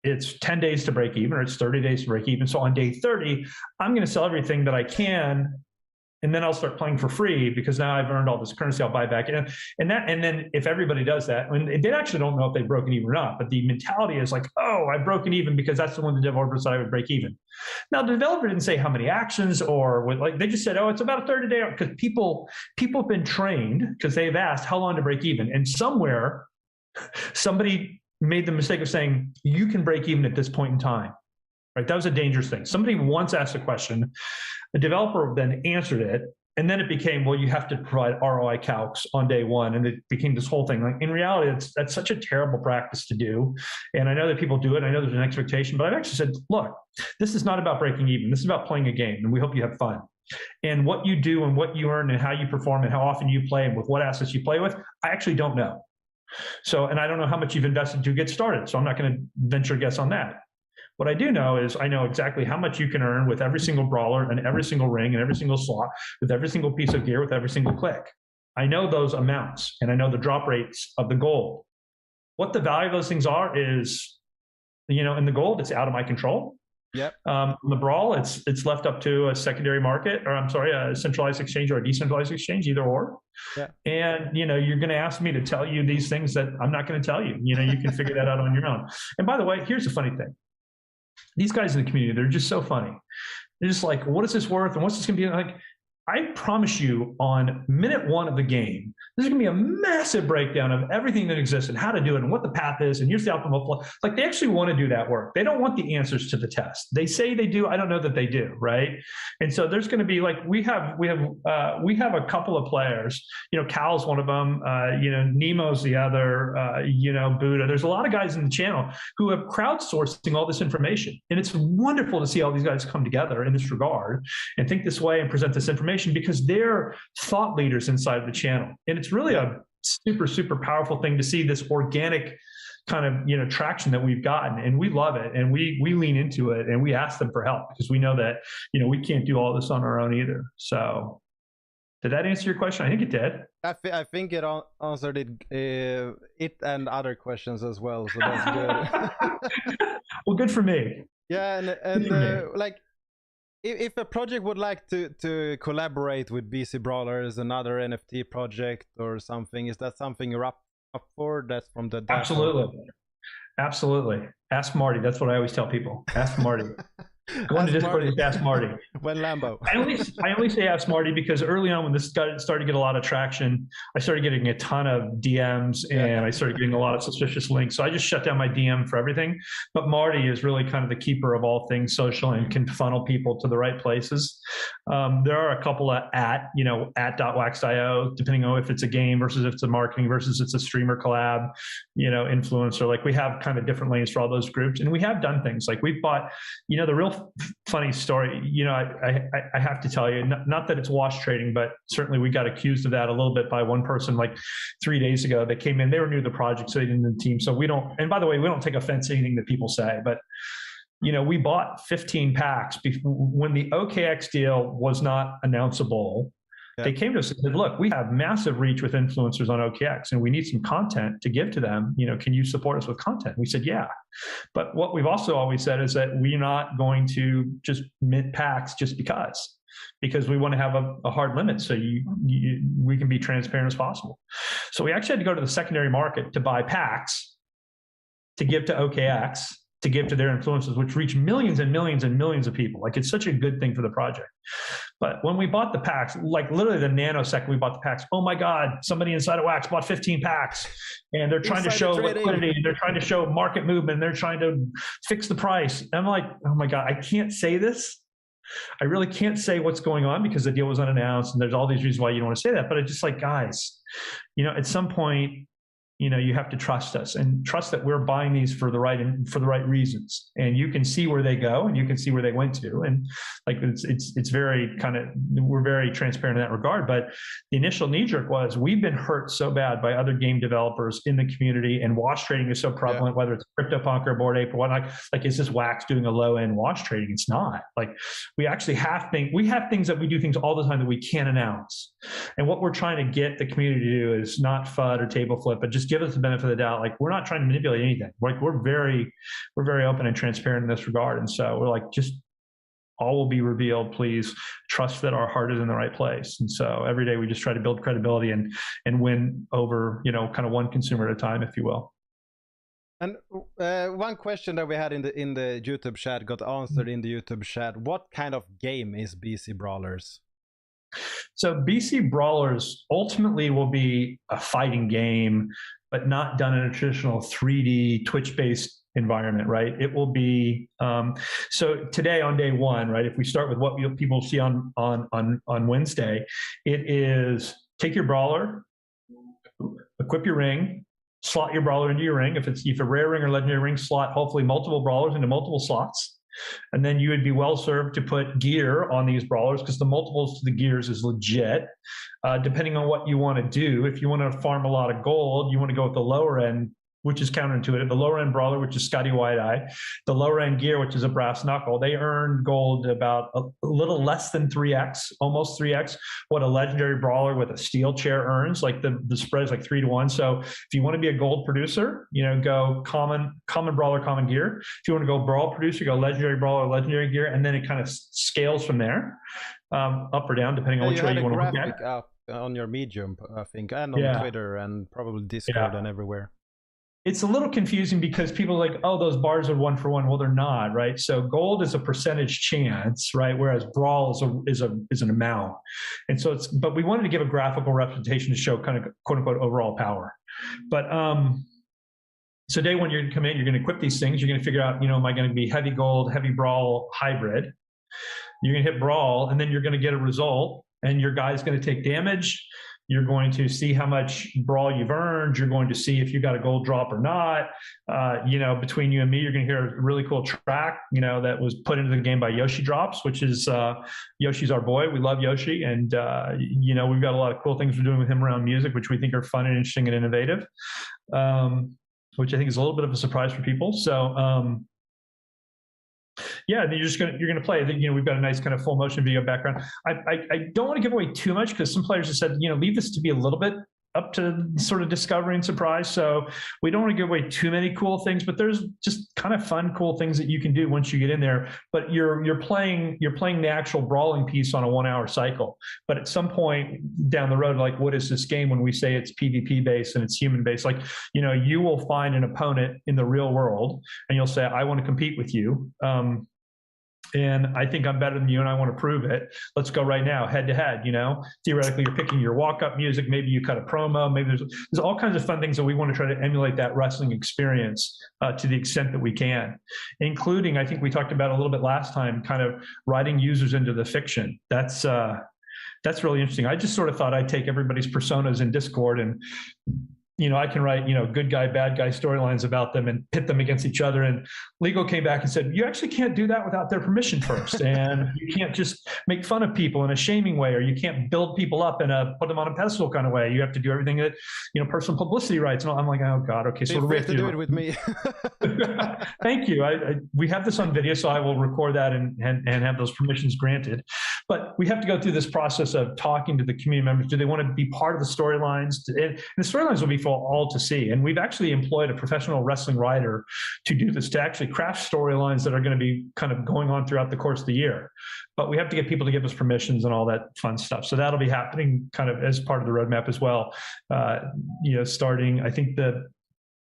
it's 10 days to break even, or it's 30 days to break even. So on day 30, I'm going to sell everything that I can, and then I'll start playing for free because now I've earned all this currency. I'll buy back in. And then if everybody does that, and they actually don't know if they've broken even or not, but the mentality is like, oh, I've broken even because that's the one the developer said I would break even. Now, the developer didn't say how many actions or what, like, they just said, oh, it's about a 30-day, because people have been trained, because they've asked how long to break even. And somewhere, somebody made the mistake of saying, you can break even at this point in time. Right? That was a dangerous thing. Somebody once asked a question, the developer then answered it, and then it became, well, you have to provide ROI calcs on day one, and it became this whole thing. Like, in reality, that's such a terrible practice to do, and I know that people do it. I know there's an expectation, but I've actually said, look, this is not about breaking even. This is about playing a game, and we hope you have fun. And what you do and what you earn and how you perform and how often you play and with what assets you play with, I actually don't know. So, and I don't know how much you've invested to get started, so I'm not going to venture a guess on that. What I do know is I know exactly how much you can earn with every single brawler and every single ring and every single slot, with every single piece of gear, with every single click. I know those amounts, and I know the drop rates of the gold. What the value of those things are is, in the gold, it's out of my control. Yep. The Brawl, it's left up to a secondary market, or a centralized exchange or a decentralized exchange, either or. Yeah. And you're going to ask me to tell you these things that I'm not going to tell you. You can figure that out on your own. And by the way, here's the funny thing. These guys in the community, they're just so funny. They're just like, what is this worth? And what's this going to be like? I promise you, on minute one of the game, there's going to be a massive breakdown of everything that exists and how to do it and what the path is. And here's the optimal flow. Like, they actually want to do that work. They don't want the answers to the test. They say they do. I don't know that they do. Right. And so there's going to be, like, we have a couple of players, Cal's one of them, Nemo's the other, Buddha. There's a lot of guys in the channel who have crowdsourcing all this information. And it's wonderful to see all these guys come together in this regard and think this way and present this information, because they're thought leaders inside of the channel. And it's really a super, super powerful thing to see this organic kind of, traction that we've gotten, and we love it. And we lean into it, and we ask them for help, because we know that, we can't do all this on our own either. So did that answer your question? I think it did. I think it answered it and other questions as well. So that's good. Well, good for me. Yeah. And like, if a project would like to collaborate with Bcbrawlers, another NFT project or something, is that something you're up for? That's from the Absolutely. Ask Marty. That's what I always tell people. Ask Marty. Go into Discord and ask Marty. When Lambo. I only say ask Marty because early on, when this started to get a lot of traction, I started getting a ton of DMs, and I started getting a lot of suspicious links. So I just shut down my DM for everything. But Marty is really kind of the keeper of all things social and can funnel people to the right places. There are a couple of at .wax.io, depending on if it's a game versus if it's a marketing versus it's a streamer collab, influencer. Like, we have kind of different lanes for all those groups, and we have done things like we've bought, the real funny story, I have to tell you, not that it's wash trading, but certainly we got accused of that a little bit by one person like 3 days ago. They came in, they were new to the project, so they didn't know the team. So we don't, and by the way, we don't take offense to anything that people say, but we bought 15 packs when the OKX deal was not announceable. Yeah. They came to us and said, look, we have massive reach with influencers on OKX, and we need some content to give to them. Can you support us with content? We said, yeah. But what we've also always said is that we're not going to just mint packs just because we want to have a hard limit, so we can be transparent as possible. So we actually had to go to the secondary market to buy packs to give to OKX, to give to their influencers, which reach millions and millions and millions of people. Like, it's such a good thing for the project. But when we bought the packs, like literally the nanosecond we bought the packs, oh my God, somebody inside of Wax bought 15 packs, and they're trying to show liquidity, they're trying to show market movement, they're trying to fix the price. And I'm like, oh my God, I can't say this. I really can't say what's going on because the deal was unannounced, and there's all these reasons why you don't want to say that. But it's just like, guys, at some point, you have to trust us and trust that we're buying these for the right reasons. And you can see where they go, and you can see where they went to. And like, it's very we're very transparent in that regard. But the initial knee jerk was, we've been hurt so bad by other game developers in the community, and wash trading is so prevalent, whether it's CryptoPunk or Bored Ape or whatnot. Like, is this Wax doing a low end wash trading? It's not. Like, we actually have things that we do things all the time that we can't announce. And what we're trying to get the community to do is not FUD or table flip, but just give us the benefit of the doubt. Like, we're not trying to manipulate anything. Like, we're very open and transparent in this regard. And so we're like, just all will be revealed. Please trust that our heart is in the right place. And so every day we just try to build credibility and win over, kind of one consumer at a time, if you will. And one question that we had in the YouTube chat got answered in the YouTube chat. What kind of game is Bcbrawlers? So Bcbrawlers ultimately will be a fighting game, but not done in a traditional 3D Twitch-based environment, right? It will be so today on day one, right? If we start with what people see on Wednesday, it is take your brawler, equip your ring, slot your brawler into your ring. If a rare ring or legendary ring, slot hopefully multiple brawlers into multiple slots. And then you would be well served to put gear on these brawlers, because the multiples to the gears is legit. Depending on what you want to do, if you want to farm a lot of gold, you want to go with the lower end, which is counterintuitive. The lower end brawler, which is Scotty Wide-Eye, the lower end gear, which is a brass knuckle, they earn gold about a little less than 3x, almost 3x, what a legendary brawler with a steel chair earns. Like the spread is like 3-to-1. So if you want to be a gold producer, go common brawler, common gear. If you want to go brawl producer, go legendary brawler, legendary gear, and then it kind of scales from there, up or down, depending on which way you want to look at it. You had a graphic up on your Medium, I think, and on Twitter, and probably Discord and everywhere. It's a little confusing because people are like, oh, those bars are 1-for-1. Well, they're not, right? So gold is a percentage chance, right? Whereas brawl is an amount. And so but we wanted to give a graphical representation to show kind of quote unquote overall power. But so day one, you're going to come in, you're going to equip these things. You're going to figure out, am I going to be heavy gold, heavy brawl, hybrid? You're going to hit brawl, and then you're going to get a result, and your guy's going to take damage. You're going to see how much brawl you've earned. You're going to see if you got a gold drop or not. Between you and me, you're going to hear a really cool track, that was put into the game by Yoshi Drops, which is Yoshi's our boy. We love Yoshi. And, we've got a lot of cool things we're doing with him around music, which we think are fun and interesting and innovative, which I think is a little bit of a surprise for people. So, yeah, then you're gonna play. We've got a nice kind of full motion video background. I don't want to give away too much, because some players have said, leave this to be a little bit up to sort of discovery and surprise. So we don't want to give away too many cool things, but there's just kind of fun, cool things that you can do once you get in there. But you're playing the actual brawling piece on a 1-hour cycle. But at some point down the road, like, what is this game when we say it's PvP based and it's human based? Like, you will find an opponent in the real world and you'll say, I want to compete with you. And I think I'm better than you, and I want to prove it. Let's go right now, head to head. Theoretically, you're picking your walk-up music. Maybe you cut a promo. Maybe there's all kinds of fun things that we want to try to emulate that wrestling experience to the extent that we can, including, I think we talked about a little bit last time, kind of writing users into the fiction. That's really interesting. I just sort of thought I'd take everybody's personas in Discord and I can write, good guy, bad guy storylines about them and pit them against each other. And legal came back and said, you actually can't do that without their permission first. And you can't just make fun of people in a shaming way, or you can't build people up in a put them on a pedestal kind of way. You have to do everything that, personal publicity rights. And I'm like, oh God, okay. So we have to do it with me. Thank you. We have this on video, so I will record that and have those permissions granted. But we have to go through this process of talking to the community members. Do they want to be part of the storylines? And the storylines will be for all to see. And we've actually employed a professional wrestling writer to do this, to actually craft storylines that are going to be kind of going on throughout the course of the year. But we have to get people to give us permissions and all that fun stuff. So that'll be happening kind of as part of the roadmap as well. Starting, I think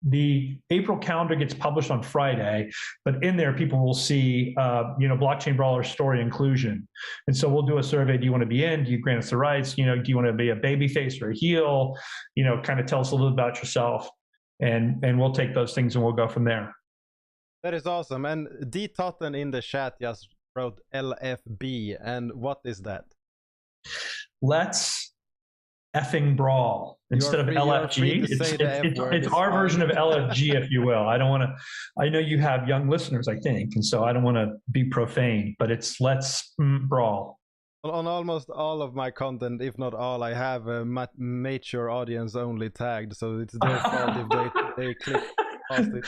the April calendar gets published on Friday, but in there people will see, blockchain brawler story inclusion. And so we'll do a survey. Do you want to be in? Do you grant us the rights? Do you want to be a baby face or a heel? Kind of tell us a little about yourself, and we'll take those things and we'll go from there. That is awesome. And D Totten in the chat just wrote LFB. And what is that? Let's effing brawl instead of LFG. It's our version of LFG, if you will. I know you have young listeners, I think, and so I don't want to be profane, but it's let's brawl. On almost all of my content, if not all, I have a mature audience only tagged, so it's their fault if they click past it.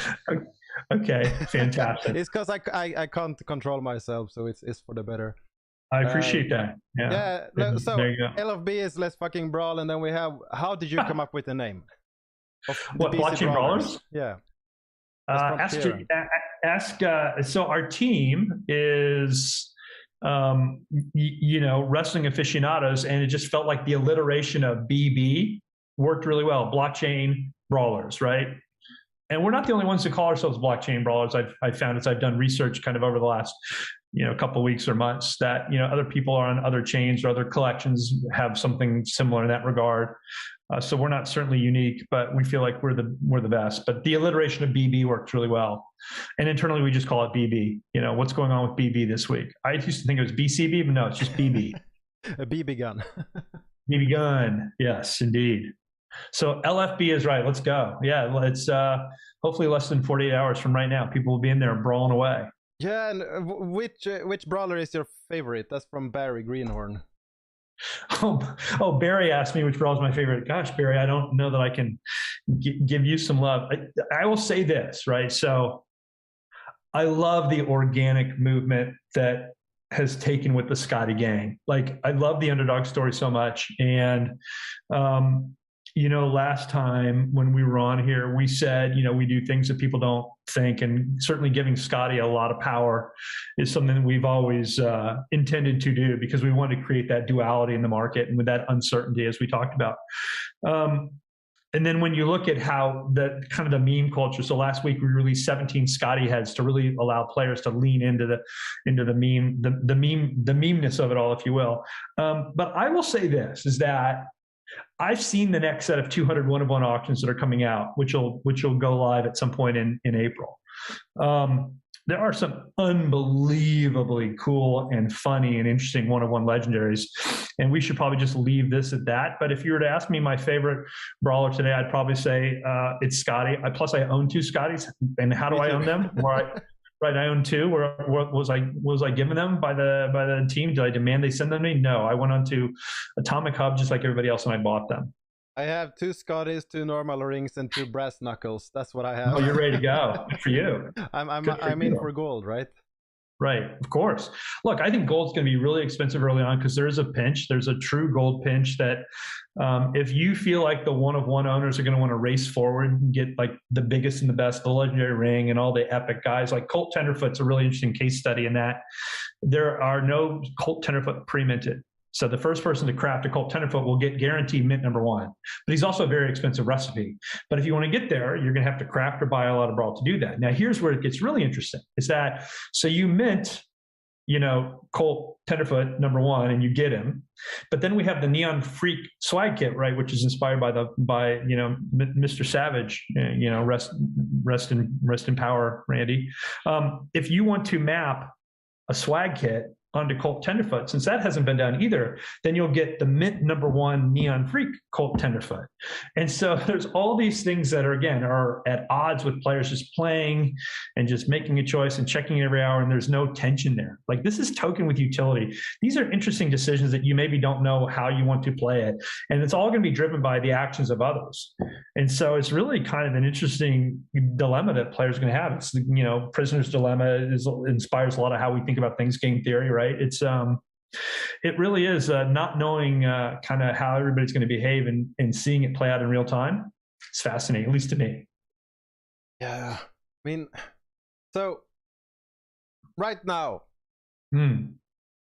Okay, fantastic. It's because I can't control myself, so it's for the better. I appreciate that. Yeah. So LFB is let's fucking brawl, and then we have. How did you come up with the name? What, blockchain brawlers? Yeah. So our team is, wrestling aficionados, and it just felt like the alliteration of BB worked really well. Blockchain brawlers, right? And we're not the only ones who call ourselves blockchain brawlers. I've found as I've done research kind of over the last, couple of weeks or months that, other people are on other chains or other collections have something similar in that regard. So we're not certainly unique, but we feel like we're the best. But the alliteration of BB works really well. And internally, we just call it BB. What's going on with BB this week? I used to think it was BCB, but no, it's just BB. A BB gun. BB gun. Yes, indeed. So LFB is right. Let's go. Yeah, it's hopefully less than 48 hours from right now. People will be in there brawling away. Yeah, and which brawler is your favorite? That's from Barry Greenhorn. Oh, Barry asked me which brawler is my favorite. Gosh, Barry, I don't know that I can give you some love. I will say this, right? So I love the organic movement that has taken with the Scotty gang. Like, I love the underdog story so much. And, last time when we were on here, we said, we do things that people don't think, and certainly giving Scotty a lot of power is something that we've always intended to do, because we want to create that duality in the market and with that uncertainty, as we talked about. And then when you look at how the kind of the meme culture, so last week we released 17 Scotty heads to really allow players to lean into the memeness of it all, if you will. But I will say this, is that I've seen the next set of 200 one-of-one auctions that are coming out, which will go live at some point in April. There are some unbelievably cool and funny and interesting one-of-one legendaries, and we should probably just leave this at that. But if you were to ask me my favorite brawler today, I'd probably say it's Scotty. Plus, I own 2 Scotties, and how do I own them? Right, I own 2. What was I given them by the team? Did I demand they send them to me? No, I went on to Atomic Hub just like everybody else, and I bought them. I have 2 Scotties, 2 normal rings, and 2 brass knuckles. That's what I have. Oh, you're ready to go. Good for you. I'm in for gold, right? Right, of course. Look, I think gold's going to be really expensive early on, because there is a pinch. There's a true gold pinch that if you feel like the one-of-one owners are going to want to race forward and get like the biggest and the best, the legendary ring and all the epic guys, like Colt Tenderfoot's a really interesting case study in that there are no Colt Tenderfoot pre-minted. So the first person to craft a Colt Tenderfoot will get guaranteed mint number 1. But he's also a very expensive recipe. But if you want to get there, you're going to have to craft or buy a lot of Brawl to do that. Now, here's where it gets really interesting, is that, so you mint, Colt Tenderfoot number 1, and you get him. But then we have the Neon Freak swag kit, right, which is inspired by Mr. Savage, rest in power, Randy. If you want to map a swag kit onto Colt Tenderfoot, since that hasn't been done either, then you'll get the mint number 1 Neon Freak Colt Tenderfoot. And so there's all these things that are at odds with players just playing and just making a choice and checking it every hour, and there's no tension there. Like, this is token with utility. These are interesting decisions that you maybe don't know how you want to play it. And it's all going to be driven by the actions of others. And so it's really kind of an interesting dilemma that players are going to have. It's, Prisoner's Dilemma inspires a lot of how we think about things, game theory, right? It's it really is not knowing kind of how everybody's going to behave and seeing it play out in real time. It's fascinating, at least to me. Yeah, I mean, so right now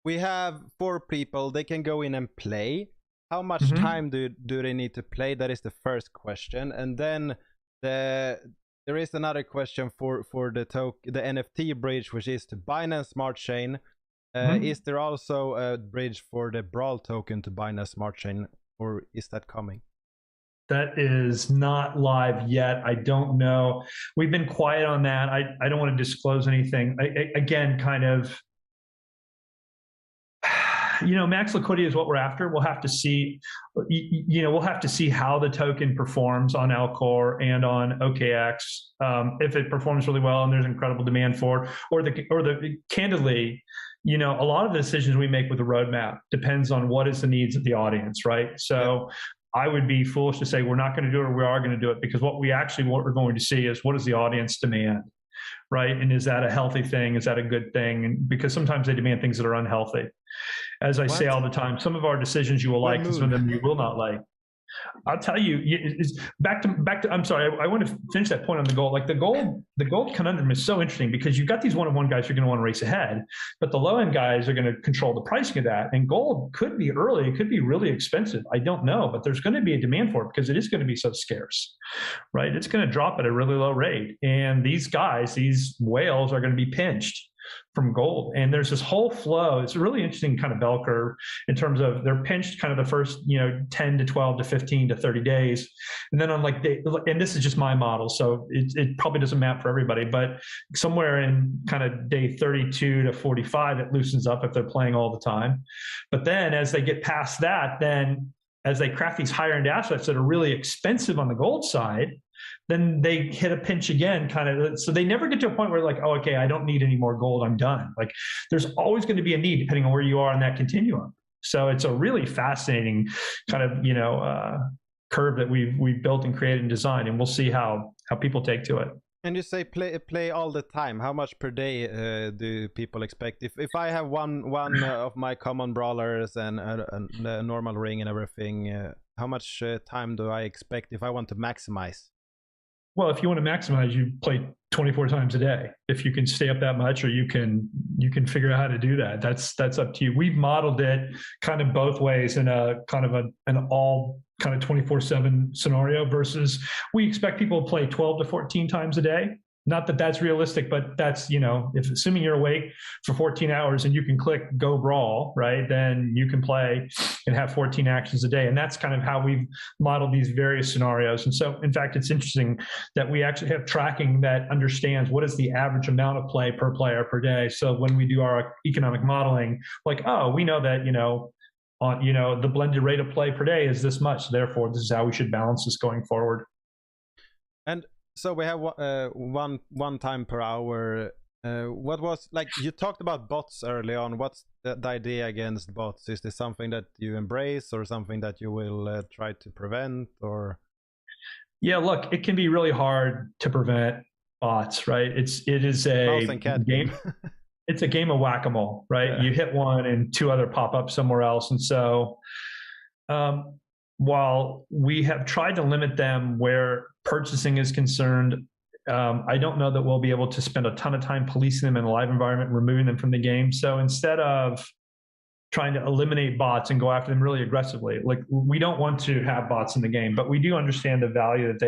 we have 4 people. They can go in and play. How much time do they need to play? That is the first question. And then there is another question for the NFT bridge, which is to Binance Smart Chain. Is there also a bridge for the Brawl token to Binance Smart Chain, or is that coming? That is not live yet. I don't know. We've been quiet on that. I don't want to disclose anything. Again, kind of, max liquidity is what we're after. We'll have to see, we'll have to see how the token performs on Alcor and on OKX. If it performs really well and there's incredible demand for it, or candidly, a lot of the decisions we make with the roadmap depends on what is the needs of the audience, right? So I would be foolish to say we're not going to do it or we are going to do it, because what we're going to see is what does the audience demand, right? And is that a healthy thing? Is that a good thing? And because sometimes they demand things that are unhealthy. As I say all the time, some of our decisions you will like and some of them you will not like. I'll tell you, it's back to. I'm sorry, I want to finish that point on the gold. Like the gold conundrum is so interesting because you've got these one-on-one guys who are going to want to race ahead, but the low-end guys are going to control the pricing of that. And gold could be early, it could be really expensive. I don't know, but there's going to be a demand for it because it is going to be so scarce, right? It's going to drop at a really low rate, and these guys, these whales, are going to be pinched from gold. And there's this whole flow. It's a really interesting kind of bell curve in terms of they're pinched kind of the first, 10 to 12 to 15 to 30 days. And then on and this is just my model, so it probably doesn't map for everybody, but somewhere in kind of day 32 to 45, it loosens up if they're playing all the time. But then as they get past that, then as they craft these higher end assets that are really expensive on the gold side, then they hit a pinch again, kind of. So they never get to a point where like, oh, okay, I don't need any more gold, I'm done. Like there's always going to be a need depending on where you are in that continuum. So it's a really fascinating kind of, curve that we've built and created and designed, and we'll see how people take to it. And you say play all the time. How much per day do people expect? If I have one of my common brawlers and a normal ring and everything, how much time do I expect if I want to maximize? Well, if you want to maximize, you play 24 times a day. If you can stay up that much, or you can figure out how to do that. That's up to you. We've modeled it kind of both ways in a kind of an all kind of 24/7 scenario versus we expect people to play 12 to 14 times a day. Not that that's realistic, but that's, if assuming you're awake for 14 hours and you can click go brawl, right, then you can play and have 14 actions a day. And that's kind of how we've modeled these various scenarios. And so, in fact, it's interesting that we actually have tracking that understands what is the average amount of play per player per day. So when we do our economic modeling, like, oh, we know that, the blended rate of play per day is this much. Therefore, this is how we should balance this going forward. And so we have one time per hour. What was, like, you talked about bots early on. What's the idea against bots? Is this something that you embrace or something that you will try to prevent? Or yeah, look, it can be really hard to prevent bots, right? It is a mouse and cat game. It's a game of whack-a-mole, right? Yeah. You hit one and two other pop up somewhere else. And so while we have tried to limit them where purchasing is concerned, I don't know that we'll be able to spend a ton of time policing them in a live environment, removing them from the game. So instead of trying to eliminate bots and go after them really aggressively, like, we don't want to have bots in the game, but we do understand the value that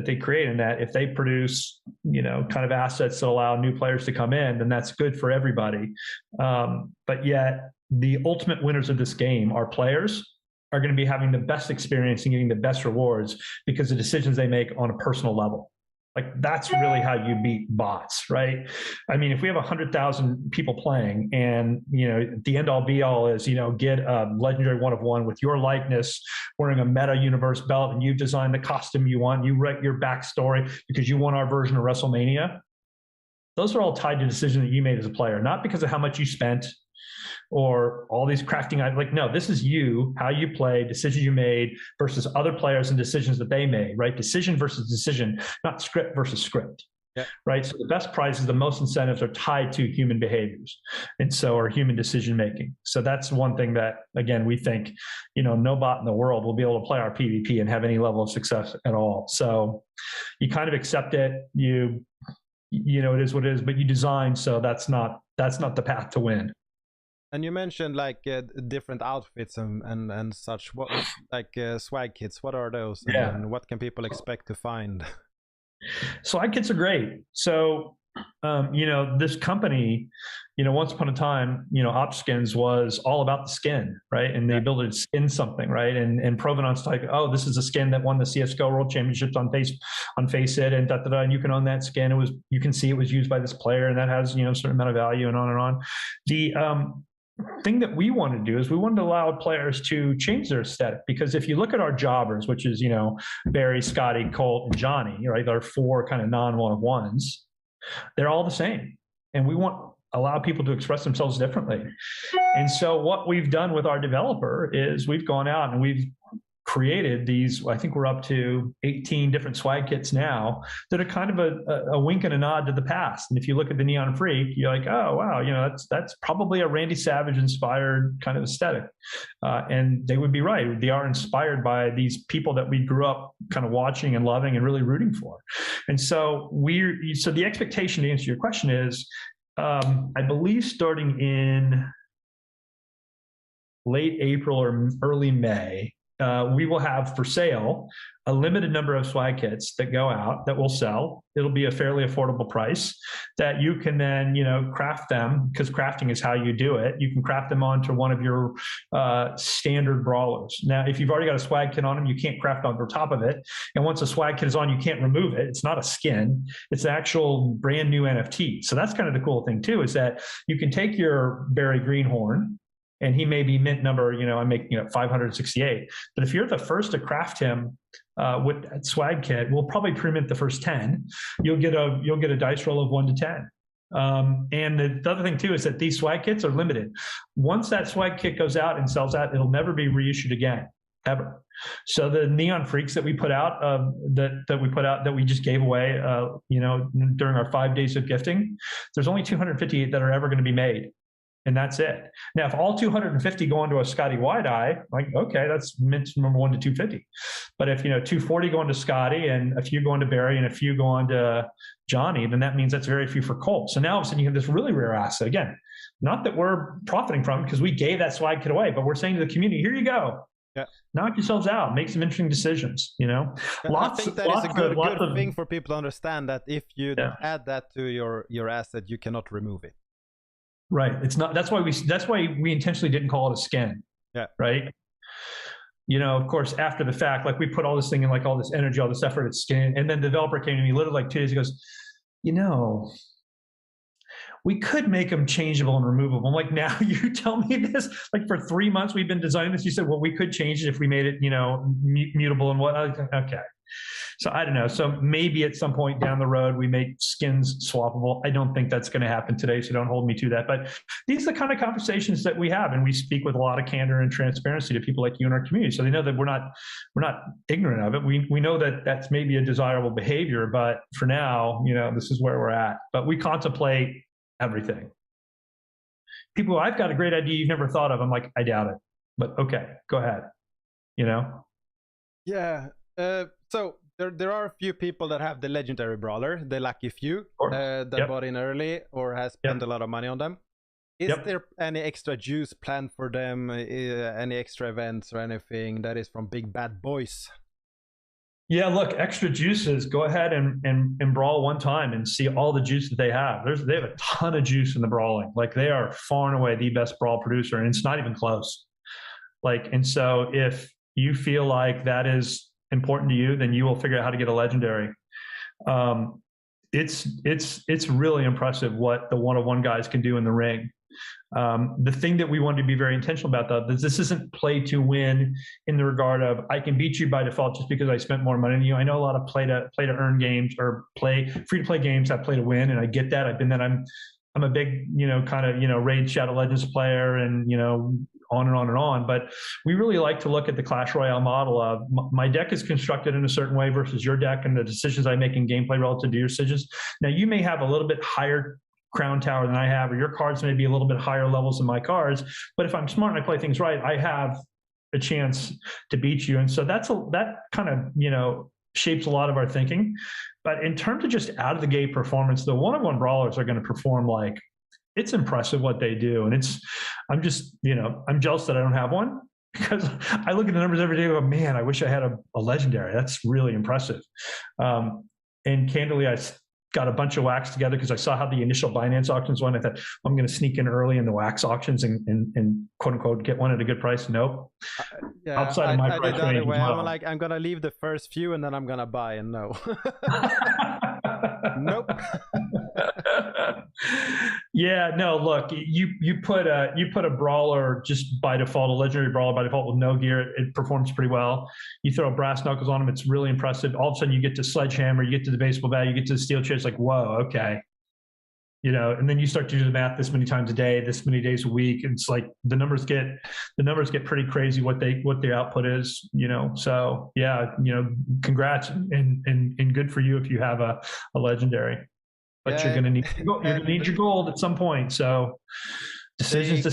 they create, and that if they produce, kind of assets that allow new players to come in, then that's good for everybody. But yet the ultimate winners of this game, our players, are going to be having the best experience and getting the best rewards because of decisions they make on a personal level. Like, that's really how you beat bots, right? I mean, if we have 100,000 people playing and, the end all be all is, get a legendary 1 of 1 with your likeness, wearing a meta universe belt, and you design the costume you want, you write your backstory because you want our version of WrestleMania. Those are all tied to decisions that you made as a player, not because of how much you spent or all these crafting. Like, no, this is you, how you play, decisions you made versus other players and decisions that they made, right? Decision versus decision, not script versus script. Yeah. Right. So the best prizes, the most incentives are tied to human behaviors, and so are human decision making. So that's one thing that, again, we think, no bot in the world will be able to play our PvP and have any level of success at all. So you kind of accept it. You it is what it is, but you design so that's not the path to win. And you mentioned like different outfits and such. What like swag kits? What are those? Yeah. And what can people expect to find? Swag kits are great. So this company, once upon a time, OpSkins was all about the skin, right? And the ability to skin something, right? And Provenance like, oh, this is a skin that won the CS:GO World Championships on Faceit, and and you can own that skin. You can see it was used by this player, and that has a certain amount of value, and on and on. The thing that we want to do is we wanted to allow players to change their aesthetic, because if you look at our jobbers, which is Barry, Scotty, Colt, and Johnny, right? Our 4 kind of non-1-of-1s. They're all the same, and we want to allow people to express themselves differently. And so what we've done with our developer is we've gone out and we've created these, I think we're up to 18 different swag kits now that are kind of a wink and a nod to the past. And if you look at the Neon Freak, you're like, oh, wow, that's probably a Randy Savage inspired kind of aesthetic. And they would be right. They are inspired by these people that we grew up kind of watching and loving and really rooting for. And so the expectation, to answer your question, is I believe starting in late April or early May, we will have for sale a limited number of swag kits that go out that will sell. It'll be a fairly affordable price that you can then, craft them, because crafting is how you do it. You can craft them onto one of your standard brawlers. Now, if you've already got a swag kit on them, you can't craft on top of it. And once a swag kit is on, you can't remove it. It's not a skin. It's an actual brand new NFT. So that's kind of the cool thing too, is that you can take your Barry Greenhorn, and he may be mint number, I'm making it 568. But if you're the first to craft him with that swag kit, we'll probably pre-mint the first 10. You'll get a dice roll of 1 to 10. And the other thing too is that these swag kits are limited. Once that swag kit goes out and sells out, it'll never be reissued again, ever. So the Neon Freaks that we put out, that we just gave away, during our 5 days of gifting, there's only 258 that are ever going to be made. And that's it. Now, if all 250 go into a Scotty Wide-Eye, like, okay, that's mint number 1 to 250. But if, 240 go into Scotty and a few go into Barry and a few go into Johnny, then that means that's very few for Colt. So now all of a sudden you have this really rare asset. Again, not that we're profiting from it because we gave that swag kit away, but we're saying to the community, here you go. Yeah. Knock yourselves out. Make some interesting decisions, I think that is a good thing for people to understand, that if you add that to your asset, you cannot remove it. Right. It's not. That's why we intentionally didn't call it a skin. Yeah. Right. Of course, after the fact, like we put all this thing in, like all this energy, all this effort, it's skin. And then the developer came to me literally like 2 days. He goes, we could make them changeable and removable. I'm like, now you tell me this? Like for 3 months we've been designing this. You said, well, we could change it if we made it, mutable and what? Okay. So I don't know. So maybe at some point down the road, we make skins swappable. I don't think that's going to happen today, so don't hold me to that. But these are the kind of conversations that we have, and we speak with a lot of candor and transparency to people like you in our community. So they know that we're not ignorant of it. We know that that's maybe a desirable behavior, but for now, this is where we're at. But we contemplate everything. People, I've got a great idea you've never thought of. I'm like, I doubt it, but okay, go ahead. Yeah. So there are a few people that have the legendary brawler, the lucky few, that bought in early or has spent a lot of money on them. Is there any extra juice planned for them? Any extra events or anything that is from Big Bad Boys? Yeah, look, extra juices. Go ahead and brawl one time and see all the juice that they have. They have a ton of juice in the brawling. Like they are far and away the best brawl producer, and it's not even close. And so if you feel like that is important to you, then you will figure out how to get a legendary. It's really impressive what the one-on-one guys can do in the ring. The thing that we wanted to be very intentional about, though, is this isn't play to win in the regard of I can beat you by default just because I spent more money than you. I know a lot of play to earn games or free to play games have play to win, and I get that. I've been that. I'm a big Raid Shadow Legends player, and on and on and on. But we really like to look at the Clash Royale model of my deck is constructed in a certain way versus your deck, and the decisions I make in gameplay relative to your decisions. Now, you may have a little bit higher crown tower than I have, or your cards may be a little bit higher levels than my cards. But if I'm smart and I play things right, I have a chance to beat you. And so that kind of, shapes a lot of our thinking. But in terms of just out of the gate performance, the one-on-one brawlers are going to perform like, it's impressive what they do. And I'm jealous that I don't have one, because I look at the numbers every day and go, man, I wish I had a legendary. That's really impressive. And candidly, I got a bunch of wax together because I saw how the initial Binance auctions went. I thought, I'm going to sneak in early in the wax auctions and quote unquote get one at a good price. Nope. Outside of my price range. I'm like, I'm going to leave the first few and then I'm going to buy, and no. Nope. Yeah, no, look, you put a brawler just by default, a legendary brawler by default with no gear, it performs pretty well. You throw brass knuckles on them, it's really impressive. All of a sudden you get to sledgehammer, you get to the baseball bat, you get to the steel chair, it's like, whoa, okay. and then you start to do the math this many times a day, this many days a week. And it's like the numbers get pretty crazy what their output is, So yeah, congrats and good for you if you have a legendary. But you're gonna need your gold at some point. So decisions.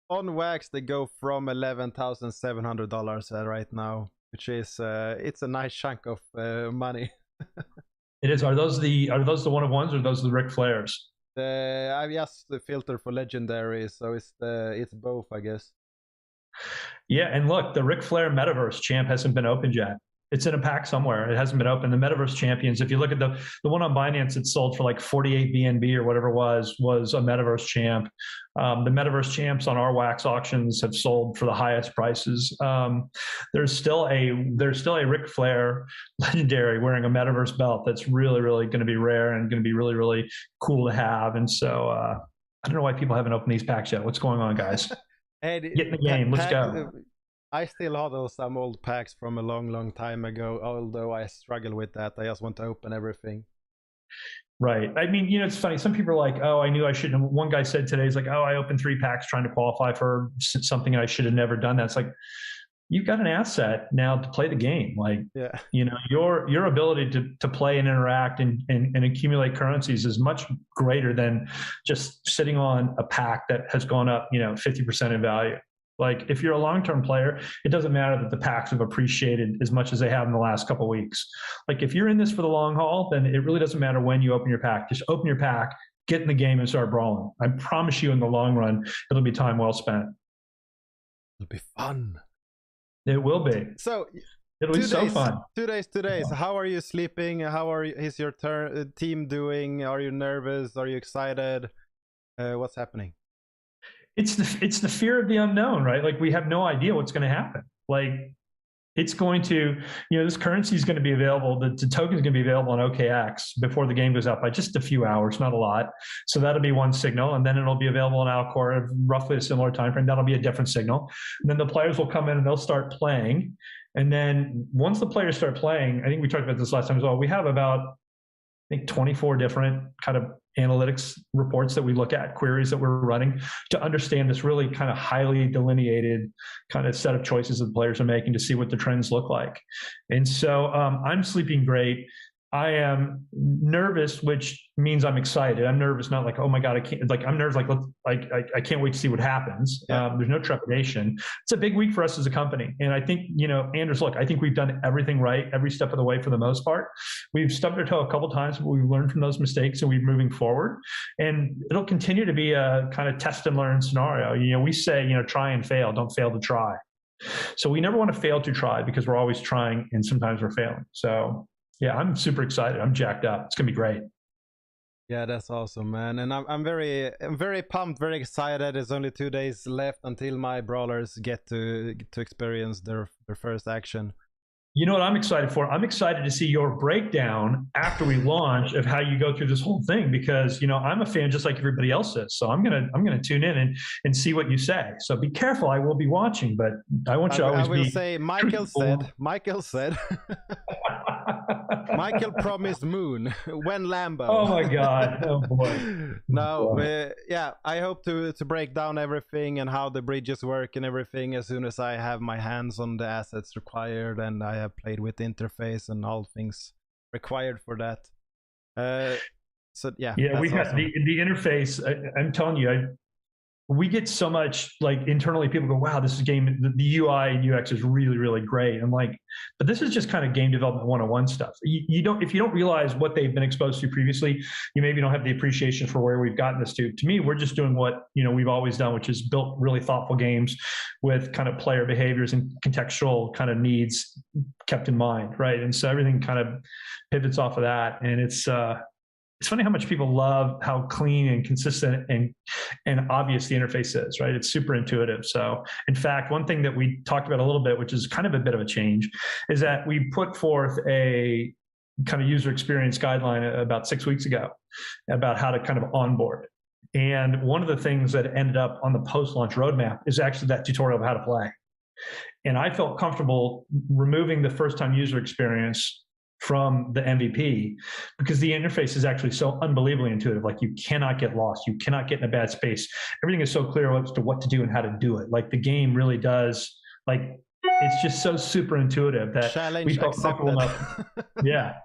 On Wax, they go from $11,700 right now, which is it's a nice chunk of money. It is. Are those the one of ones, or are those the Ric Flairs? I've just the filter for legendary, so it's both, I guess. Yeah, and look, the Ric Flair Metaverse champ hasn't been opened yet. It's in a pack somewhere. It hasn't been open. The Metaverse Champions, if you look at the one on Binance, it sold for like 48 BNB or whatever it was a Metaverse champ. The Metaverse champs on our Wax auctions have sold for the highest prices. There's still a Ric Flair legendary wearing a Metaverse belt that's really, really going to be rare and going to be really, really cool to have. And so I don't know why people haven't opened these packs yet. What's going on, guys? Hey, get in the game. Let's go. I still have some old packs from a long, long time ago, although I struggle with that. I just want to open everything. Right. I mean, it's funny. Some people are like, oh, I knew I shouldn't. One guy said today, he's like, oh, I opened 3 packs trying to qualify for something I should have never done. That's like, you've got an asset now to play the game. Like, your ability to play and interact and accumulate currencies is much greater than just sitting on a pack that has gone up, 50% in value. Like, if you're a long-term player, it doesn't matter that the packs have appreciated as much as they have in the last couple of weeks. Like, if you're in this for the long haul, then it really doesn't matter when you open your pack. Just open your pack, get in the game, and start brawling. I promise you, in the long run, it'll be time well spent. It'll be fun. It will be. So it'll be so fun. 2 days. How are you sleeping? Is your team doing? Are you nervous? Are you excited? What's happening? It's the fear of the unknown, right? Like, we have no idea what's going to happen. Like, it's going to, this currency is going to be available. The token is going to be available on OKX before the game goes up by just a few hours, not a lot. So that'll be one signal. And then it'll be available on Alcor at roughly a similar time frame. That'll be a different signal. And then the players will come in and they'll start playing. And then once the players start playing, I think we talked about this last time as well, we have about, 24 different kind of analytics reports that we look at, queries that we're running to understand this really kind of highly delineated kind of set of choices that the players are making to see what the trends look like. And so I'm sleeping great. I am nervous, which means I'm excited. I'm nervous, not like, oh my God, I can't, like, I'm nervous, I can't wait to see what happens. Yeah. There's no trepidation. It's a big week for us as a company. And I think, Anders, look, I think we've done everything right every step of the way for the most part. We've stubbed our toe a couple of times, but we've learned from those mistakes and we're moving forward. And it'll continue to be a kind of test and learn scenario. We say, try and fail, don't fail to try. So we never want to fail to try because we're always trying and sometimes we're failing. So yeah, I'm super excited. I'm jacked up. It's gonna be great. Yeah, that's awesome, man. And I'm very pumped, very excited. There's only 2 days left until my brawlers get to experience their first action. You know what I'm excited for? I'm excited to see your breakdown after we launch of how you go through this whole thing, because I'm a fan just like everybody else is. So I'm gonna tune in and see what you say. So be careful. I will be watching, but I want you to always be. I will say Michael said. Michael promised moon when Lambo. Oh my God! Oh boy! No, yeah. I hope to break down everything and how the bridges work and everything as soon as I have my hands on the assets required and I have played with the interface and all things required for that. So yeah. Yeah, we have awesome. the interface. I'm telling you, we get so much, like, internally people go, wow, this game, the UI and UX is really, really great. I'm like, but this is just kind of game development 101 stuff. If you don't realize what they've been exposed to previously, you maybe don't have the appreciation for where we've gotten this to. To me, we're just doing what, we've always done, which is built really thoughtful games with kind of player behaviors and contextual kind of needs kept in mind, right? And so everything kind of pivots off of that. And it's funny how much people love how clean and consistent and obvious the interface is, right? It's super intuitive. So in fact, one thing that we talked about a little bit, which is kind of a bit of a change, is that we put forth a kind of user experience guideline about 6 weeks ago about how to kind of onboard. And one of the things that ended up on the post-launch roadmap is actually that tutorial of how to play. And I felt comfortable removing the first-time user experience from the MVP, because the interface is actually so unbelievably intuitive. Like, you cannot get lost. You cannot get in a bad space. Everything is so clear as to what to do and how to do it. Like, the game really does, like, it's just so super intuitive that Challenge we felt comfortable enough. Yeah.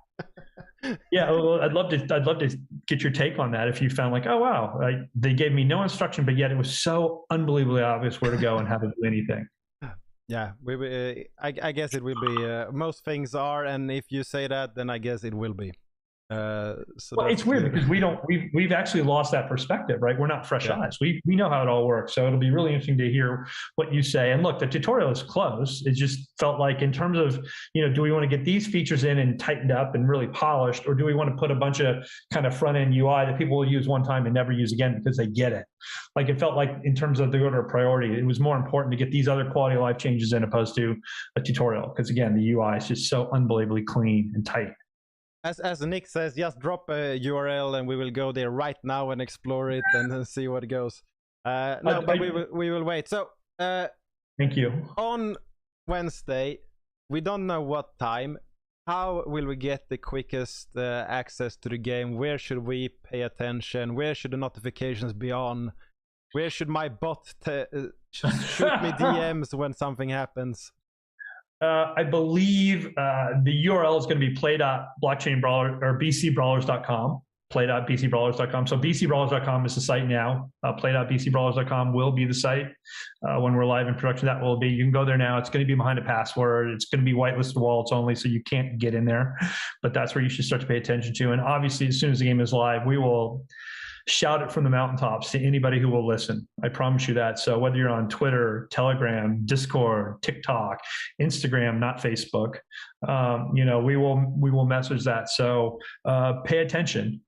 Yeah. Well, I'd love to get your take on that. If you found like, oh, wow, they gave me no instruction, but yet it was so unbelievably obvious where to go and how to do anything. Yeah, I guess it will be. Most things are, and if you say that, then I guess it will be. So well, it's weird because we've actually lost that perspective, right? We're not fresh eyes. We know how it all works. So it'll be really interesting to hear what you say. And look, the tutorial is close. It just felt like, in terms of, do we want to get these features in and tightened up and really polished, or do we want to put a bunch of kind of front end UI that people will use one time and never use again because they get it? Like, it felt like, in terms of the order of priority, it was more important to get these other quality of life changes in opposed to a tutorial. Because again, the UI is just so unbelievably clean and tight. As Nick says, just drop a URL and we will go there right now and explore it and then see what goes. But we will wait. So thank you. On Wednesday, we don't know what time. How will we get the quickest access to the game? Where should we pay attention? Where should the notifications be on? Where should my bot shoot me DMs when something happens? I believe the URL is going to be play.blockchainbrawler or bcbrawlers.com, play.bcbrawlers.com. So bcbrawlers.com is the site now. Play.bcbrawlers.com will be the site when we're live in production. That will be. You can go there now. It's going to be behind a password. It's going to be whitelisted wallets only, so you can't get in there. But that's where you should start to pay attention to. And obviously, as soon as the game is live, we will shout it from the mountaintops to anybody who will listen. I promise you that. So whether you're on Twitter, Telegram, Discord, TikTok, Instagram, not Facebook, we will message that. So pay attention.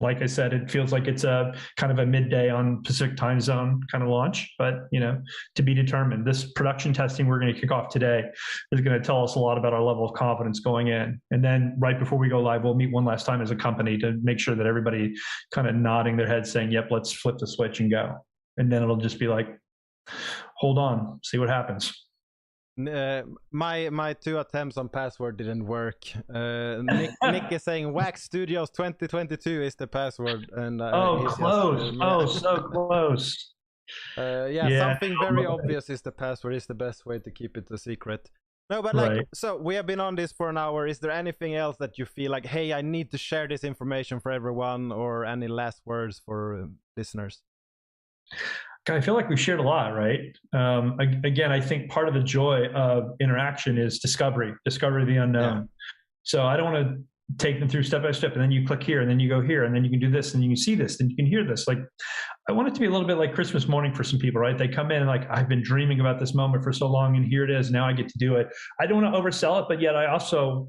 Like I said, it feels like it's a kind of a midday on Pacific time zone kind of launch, but to be determined. This production testing we're going to kick off today is going to tell us a lot about our level of confidence going in. And then right before we go live, we'll meet one last time as a company to make sure that everybody kind of nodding their head saying, yep, let's flip the switch and go. And then it'll just be like, hold on, see what happens. My 2 attempts on password didn't work. Nick is saying Wax Studios 2022 is the password, and close. So close. Something very obvious is the password. Is the best way to keep it a secret. No, but so we have been on this for an hour. Is there anything else that you feel like, hey, I need to share this information for everyone, or any last words for listeners? I feel like we've shared a lot, right? Again, I think part of the joy of interaction is discovery of the unknown. Yeah. So I don't want to take them through step by step, and then you click here, and then you go here, and then you can do this, and you can see this, and you can hear this. Like, I want it to be a little bit like Christmas morning for some people, right? They come in and like, I've been dreaming about this moment for so long, and here it is. Now I get to do it. I don't want to oversell it, but yet I also,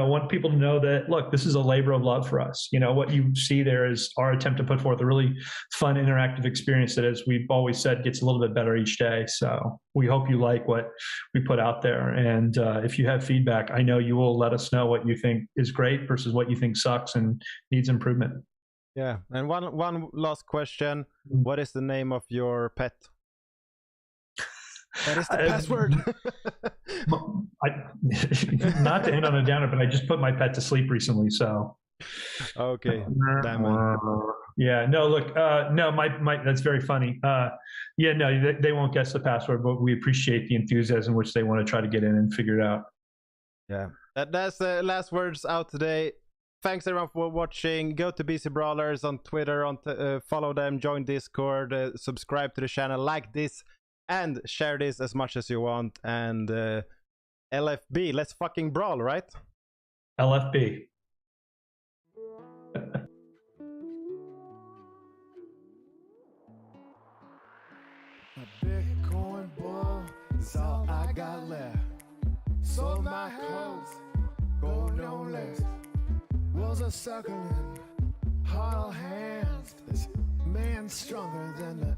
want people to know that, look, this is a labor of love for us. What you see there is our attempt to put forth a really fun, interactive experience that, as we've always said, gets a little bit better each day. So we hope you like what we put out there. And if you have feedback, I know you will let us know what you think is great versus what you think sucks and needs improvement. Yeah. And one last question. What is the name of your pet? That is the password. Not to end on a downer, but I just put my pet to sleep recently, so. Okay. Damn it. Yeah. No. Look. No. My. That's very funny. Yeah. No. They won't guess the password, but we appreciate the enthusiasm which they want to try to get in and figure it out. Yeah. That's the last words out today. Thanks everyone for watching. Go to Bcbrawlers on Twitter. Follow them. Join Discord. Subscribe to the channel. Like this. And share this as much as you want. And LFB, let's fucking brawl, right? LFB. A Bitcoin bull is all I got left. Sold my clothes, gold no less. Was a circling, hollow hands. This man stronger than the